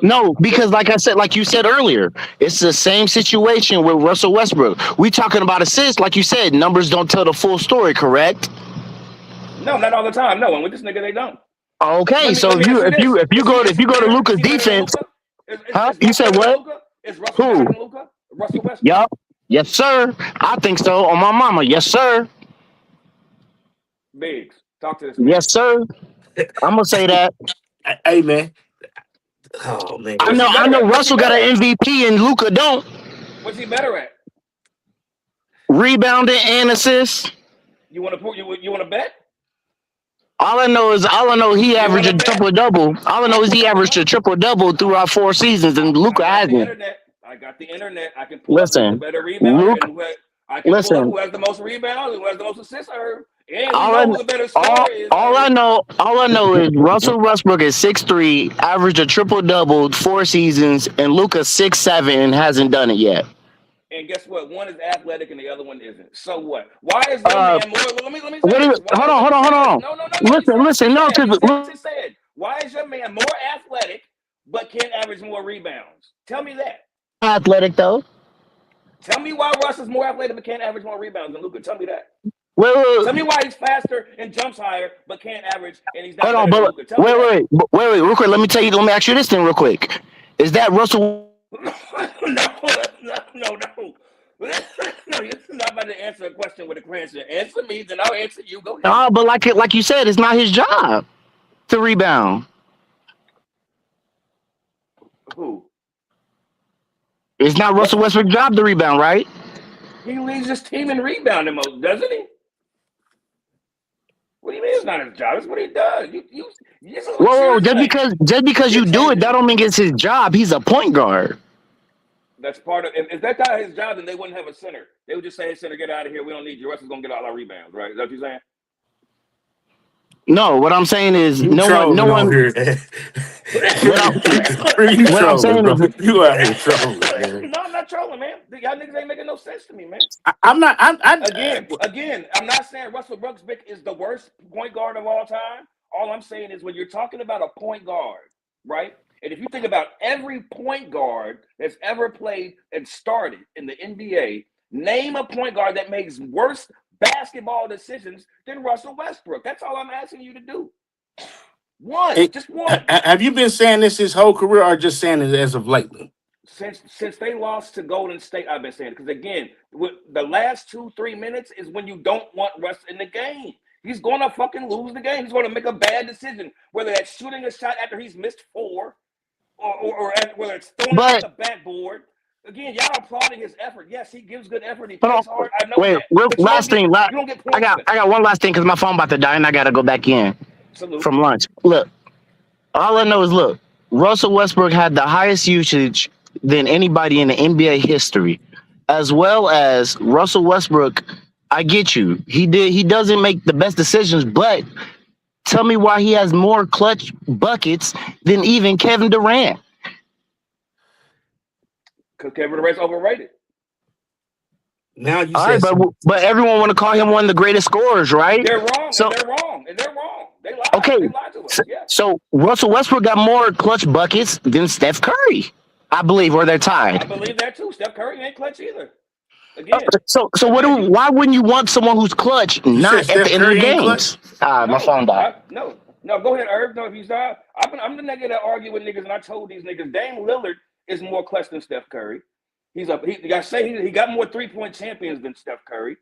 No, because like I said, like you said earlier, it's the same situation with Russell Westbrook. We talking about assists, like you said, numbers don't tell the full story, correct? No, not all the time. No, and with this nigga, they don't. Okay, so if you go to Luka's defense, huh? You said what? Is Russell better than Luka? Russell Westbrook? Yup. Yes, sir. I think so. On my mama. Yes, sir. Biggs, talk to this man. Yes, sir. I'm gonna say that. Hey, man. Oh man. I know Russell got an MVP and Luka don't. What's he better at? Rebounding and assists. You want to bet? All I know he averaged a triple-double. All I know is he averaged a triple-double throughout 4 seasons, and Luka hasn't. I got the internet. I can pull up the better rebound. I can pull up who has the most rebounds and who has the most assists. All I know is Russell Westbrook is 6'3", averaged a triple-double 4 seasons, and Luka 6'7", and hasn't done it yet. And guess what? One is athletic and the other one isn't. So what? Why is your man more? Let me hold on. No. Listen. No, said. Why is your man more athletic but can't average more rebounds? Tell me that. Athletic though. Tell me why Russ is more athletic but can't average more rebounds than Luka. Tell me that. Tell me why he's faster and jumps higher but can't average and he's not. Hold on, but wait, real quick. Let me ask you this thing real quick. Is that Russell? No. No, you're not about to answer a question with a question. Answer me, then I'll answer you. Go ahead. No, but like you said, it's not his job to rebound. Who? It's not Russell Westbrook's job to rebound, right? He leads his team in rebounding mode, doesn't he? What do you mean it's not his job? It's what he does. Whoa, just because you do it, that don't mean it's his job. He's a point guard. That's part of it. If that guy his job, then they wouldn't have a center. They would just say, hey, center, get out of here. We don't need you. Russ is going to get all our rebounds, right? Is that what you're saying? No, what I'm saying is no one. What I'm saying is you out here trolling, man. No, I'm not trolling, man. Y'all niggas ain't making no sense to me, man. I'm not. Again, I'm not saying Russell Westbrook is the worst point guard of all time. All I'm saying is when you're talking about a point guard, right? And if you think about every point guard that's ever played and started in the NBA, name a point guard that makes worse basketball decisions than Russell Westbrook. That's all I'm asking you to do. Just one. Have you been saying this his whole career or just saying it as of lately? Since they lost to Golden State, I've been saying it. Because again, the last 2-3 minutes is when you don't want Russ in the game. He's going to fucking lose the game. He's going to make a bad decision, whether that's shooting a shot after he's missed 4 or whether it's throwing it at the backboard. Again, y'all applauding his effort. Yes, he gives good effort. He plays hard. I know that. Last thing. I got one last thing because my phone about to die and I got to go back in from lunch. Look, all I know is, Russell Westbrook had the highest usage than anybody in the NBA history, as well as Russell Westbrook. I get you. He doesn't make the best decisions, but tell me why he has more clutch buckets than even Kevin Durant. Because Kevin Durant's overrated. Now you all right, but everyone want to call him one of the greatest scorers, right? They're wrong. They're wrong. They lied. Okay. They lied to us. Yeah. So Russell Westbrook got more clutch buckets than Steph Curry, I believe, or they're tied. I believe that too. Steph Curry ain't clutch either. Again, So again, why wouldn't you want someone who's clutch You said not at the Steph end of the Curry ain't clutch? games? My phone died. no. Go ahead, Irv. No, if he's not, I'm the nigga that argue with niggas, and I told these niggas Dame Lillard is more clutch than Steph Curry. He got more 3-point champions than Steph Curry.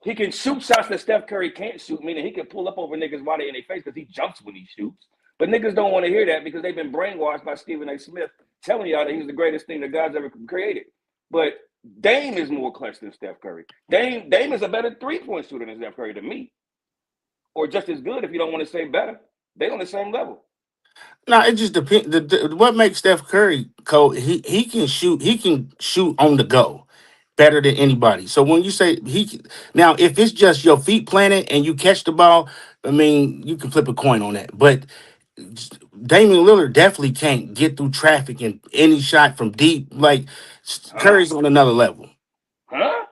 He can shoot shots that Steph Curry can't shoot, meaning he can pull up over niggas while they in their face because he jumps when he shoots. But niggas don't want to hear that because they've been brainwashed by Stephen A. Smith telling y'all that he's the greatest thing that God's ever created. But Dame is more clutch than Steph Curry. Dame is a better 3-point shooter than Steph Curry to me. Or just as good if you don't want to say better. They on the same level. No, it just depends. What makes Steph Curry, Cole? He can shoot. He can shoot on the go better than anybody. So when you say now, if it's just your feet planted and you catch the ball, I mean, you can flip a coin on that. But Damian Lillard definitely can't get through traffic and any shot from deep. Like Curry's on another level. Huh?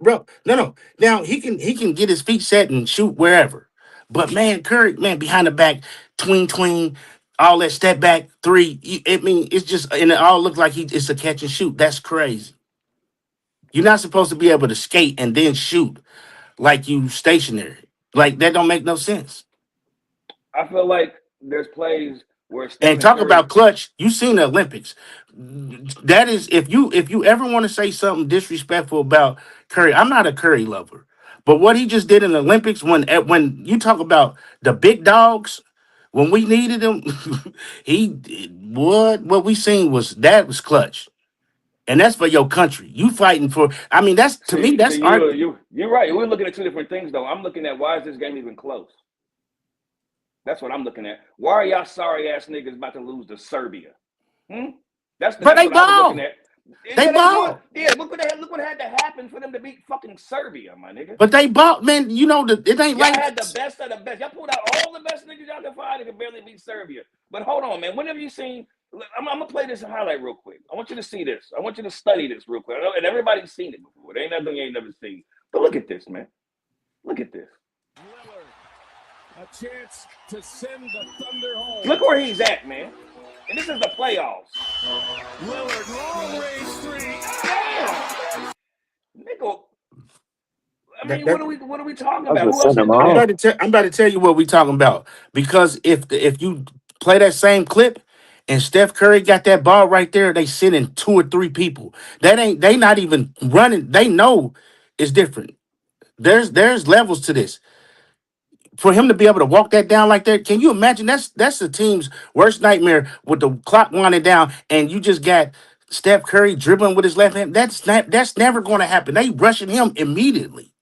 Bro, no. Now he can get his feet set and shoot wherever. But man, Curry, man, behind the back, tween, all that step back three. I mean, it's just and it all looks like it's a catch and shoot. That's crazy. You're not supposed to be able to skate and then shoot like you stationary. Like that don't make no sense. I feel like there's plays where And Stephen talk Curry. about clutch. You seen the Olympics. That is, if you ever want to say something disrespectful about Curry, I'm not a Curry lover, but what he just did in the Olympics when you talk about the big dogs, when we needed him, what we seen was clutch, and that's for your country. You fighting for. I mean, that's to me. That's You're right. We're looking at two different things, though. I'm looking at why is this game even close? That's what I'm looking at. Why are y'all sorry ass niggas about to lose to Serbia? That's what I was looking at. They ball. Yeah, look what had to happen for them to beat fucking Serbia, my nigga. But they ball, man. You know it ain't y'all like had the best of the best. Y'all pulled out all the best niggas y'all could find and could barely beat Serbia. But hold on, man. When have you seen? I'm gonna play this highlight real quick. I want you to see this. I want you to study this real quick. And everybody's seen it before. There ain't nothing you ain't never seen. But look at this, man. Look at this. A chance to send the Thunder home. Look where he's at, man. And this is the playoffs. Lillard, long range three. Damn, nigga. I mean, what are we talking about? I'm about to tell you what we talking about. Because if you play that same clip and Steph Curry got that ball right there, they sending 2 or 3 people. They not even running. They know it's different. There's levels to this. For him to be able to walk that down like that, can you imagine? That's the team's worst nightmare with the clock winding down, and you just got Steph Curry dribbling with his left hand. That's never going to happen. They rushing him immediately.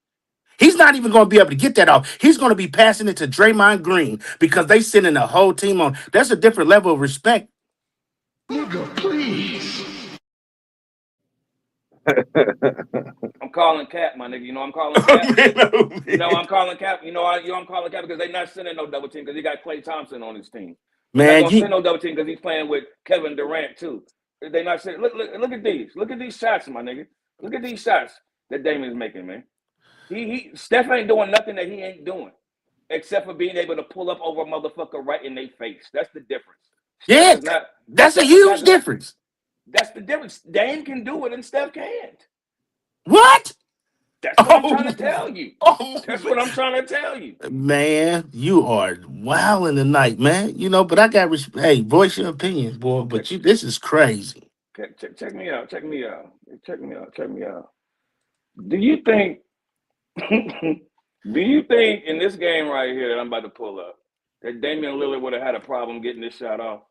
He's not even going to be able to get that off. He's going to be passing it to Draymond Green because they sending the whole team on. That's a different level of respect. Nigga, please. I'm calling cap, my nigga. You know I'm calling cap. I'm calling cap. I'm calling cap because they're not sending no double team because he got Klay Thompson on his team. They're not gonna send no double team because he's playing with Kevin Durant too. They not sending. Look at these. Look at these shots, my nigga. Look at these shots that Damian's making, man. Steph ain't doing nothing that he ain't doing except for being able to pull up over a motherfucker right in their face. That's the difference. That's a huge difference. That's the difference. Dame can do it and Steph can't. What? That's what I'm trying to tell you. That's what I'm trying to tell you. Man, you are wilding tonight, man. But I got respect. Hey, voice your opinion, boy. But this is crazy. Check me out. Check me out. Do you think in this game right here that I'm about to pull up that Damian Lillard would have had a problem getting this shot off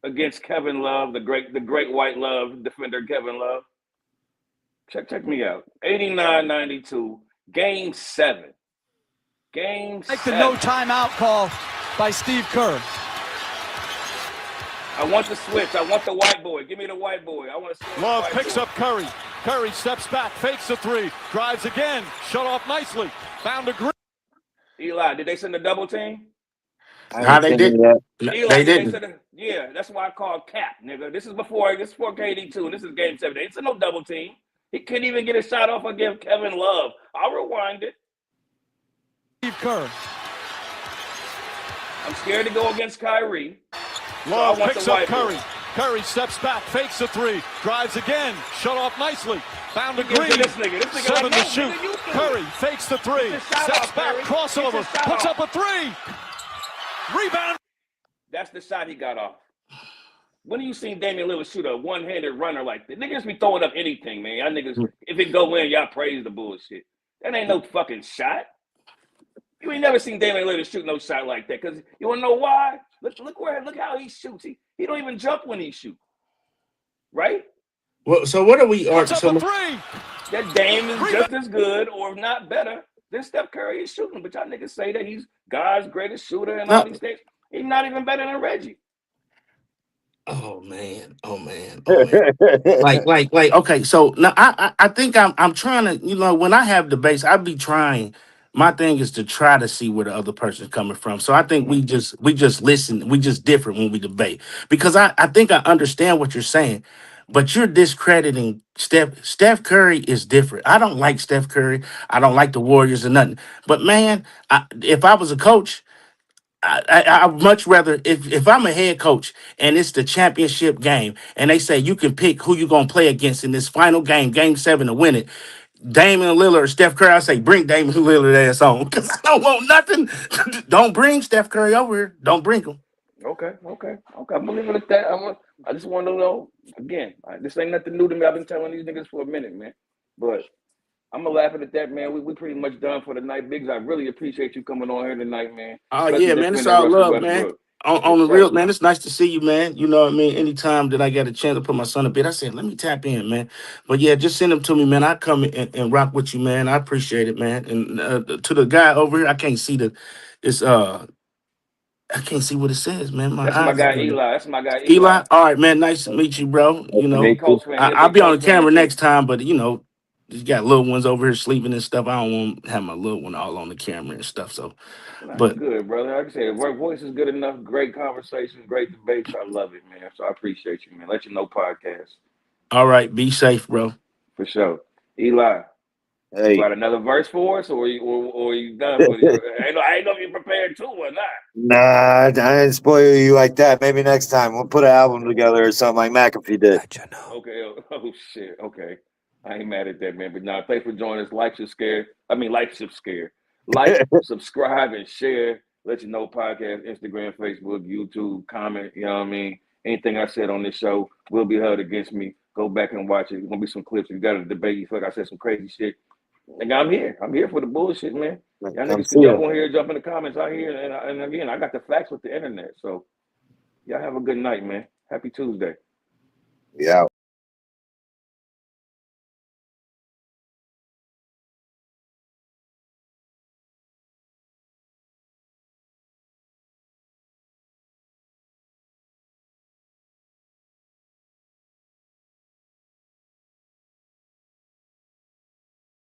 against Kevin Love, the great white love defender Kevin Love? Check me out. 89-92, game 7. Like the no timeout call by Steve Kerr. I want the switch. I want the white boy. Give me the white boy. I want to switch. Love picks up Curry. Curry steps back, fakes a 3, drives again, shut off nicely. Found a green. Eli, did they send a double team? They didn't. They didn't. Yeah, that's why I call cap, nigga. This is before KD 2. This is game 7. They didn't send no double team. He couldn't even get a shot off against Kevin Love. I'll rewind it. Steve Kerr. I'm scared to go against Kyrie. Love picks up Curry. Curry steps back, fakes a three, drives again, shut off nicely. Found a Green. This nigga 7 like, to no, shoot. nigga, you do Curry it. fakes the three, steps back, crossover, puts up a three. Rebound. That's the shot he got off. When have you seen Damian Lillard shoot a one-handed runner like that? Niggas be throwing up anything, man. Y'all niggas, if it go in, y'all praise the bullshit. That ain't no fucking shot. You ain't never seen Damian Lillard shoot no shot like that. Because you wanna know why? Look how he shoots. He don't even jump when he shoots. Right? Well, so what are we? Puts up a three. That Dame is just as good or not better than Steph Curry is shooting. But y'all niggas say that he's God's greatest shooter and all these things. He's not even better than Reggie. Oh man. Like, okay, so now I think I'm trying to, when I have debates, I be trying. My thing is to try to see where the other person's coming from. So I think we just listen, we just different when we debate. Because I think I understand what you're saying, but you're discrediting Steph. Steph Curry is different. I don't like Steph Curry. I don't like the Warriors or nothing. But man, if I was a coach, I'd much rather if I'm a head coach and it's the championship game and they say you can pick who you're gonna play against in this final game, game 7 to win it. Damian Lillard or Steph Curry, I say bring Damian Lillard ass on because I don't want nothing. Don't bring Steph Curry over here. Don't bring him. Okay. I'm gonna leave it at that. I just want to know again. This ain't nothing new to me. I've been telling these niggas for a minute, man. But I'm gonna laugh at that, man. We pretty much done for the night, Biggs. I really appreciate you coming on here tonight, man. Oh yeah, man. It's all love, man. On the real, man, it's nice to see you, man. You know what I mean? Anytime that I get a chance to put my son a bit, I said, let me tap in, man. But yeah, just send them to me, man. I come and rock with you, man. I appreciate it, man. And to the guy over here, I can't see I can't see what it says, man. That's my guy Eli. That's my guy Eli. All right, man. Nice to meet you, bro. Big Colts fan. I'll be on the camera next time, but you got little ones over here sleeping and stuff. I don't want to have my little one all on the camera and stuff. So, but good, brother. Like I said, voice is good enough. Great conversations, great debates. I love it, man. So I appreciate you, man. Let you know podcast. All right, be safe, bro. For sure. Eli, hey, you got another verse for us, or you done with it? I ain't know if you prepared too or not. Nah, I didn't spoil you like that. Maybe next time we'll put an album together or something like McAfee did. Okay. Oh shit. Okay. I ain't mad at that, man. But now, thanks for joining us. Like, subscribe, and share. Let you know podcast, Instagram, Facebook, YouTube, comment. You know what I mean? Anything I said on this show will be held against me. Go back and watch it. There's gonna be some clips. If you got a debate, you feel like I said some crazy shit. Nigga, I'm here. I'm here for the bullshit, man. Y'all niggas can jump on here, jump in the comments out here. And again, I got the facts with the internet. So y'all have a good night, man. Happy Tuesday. Yeah.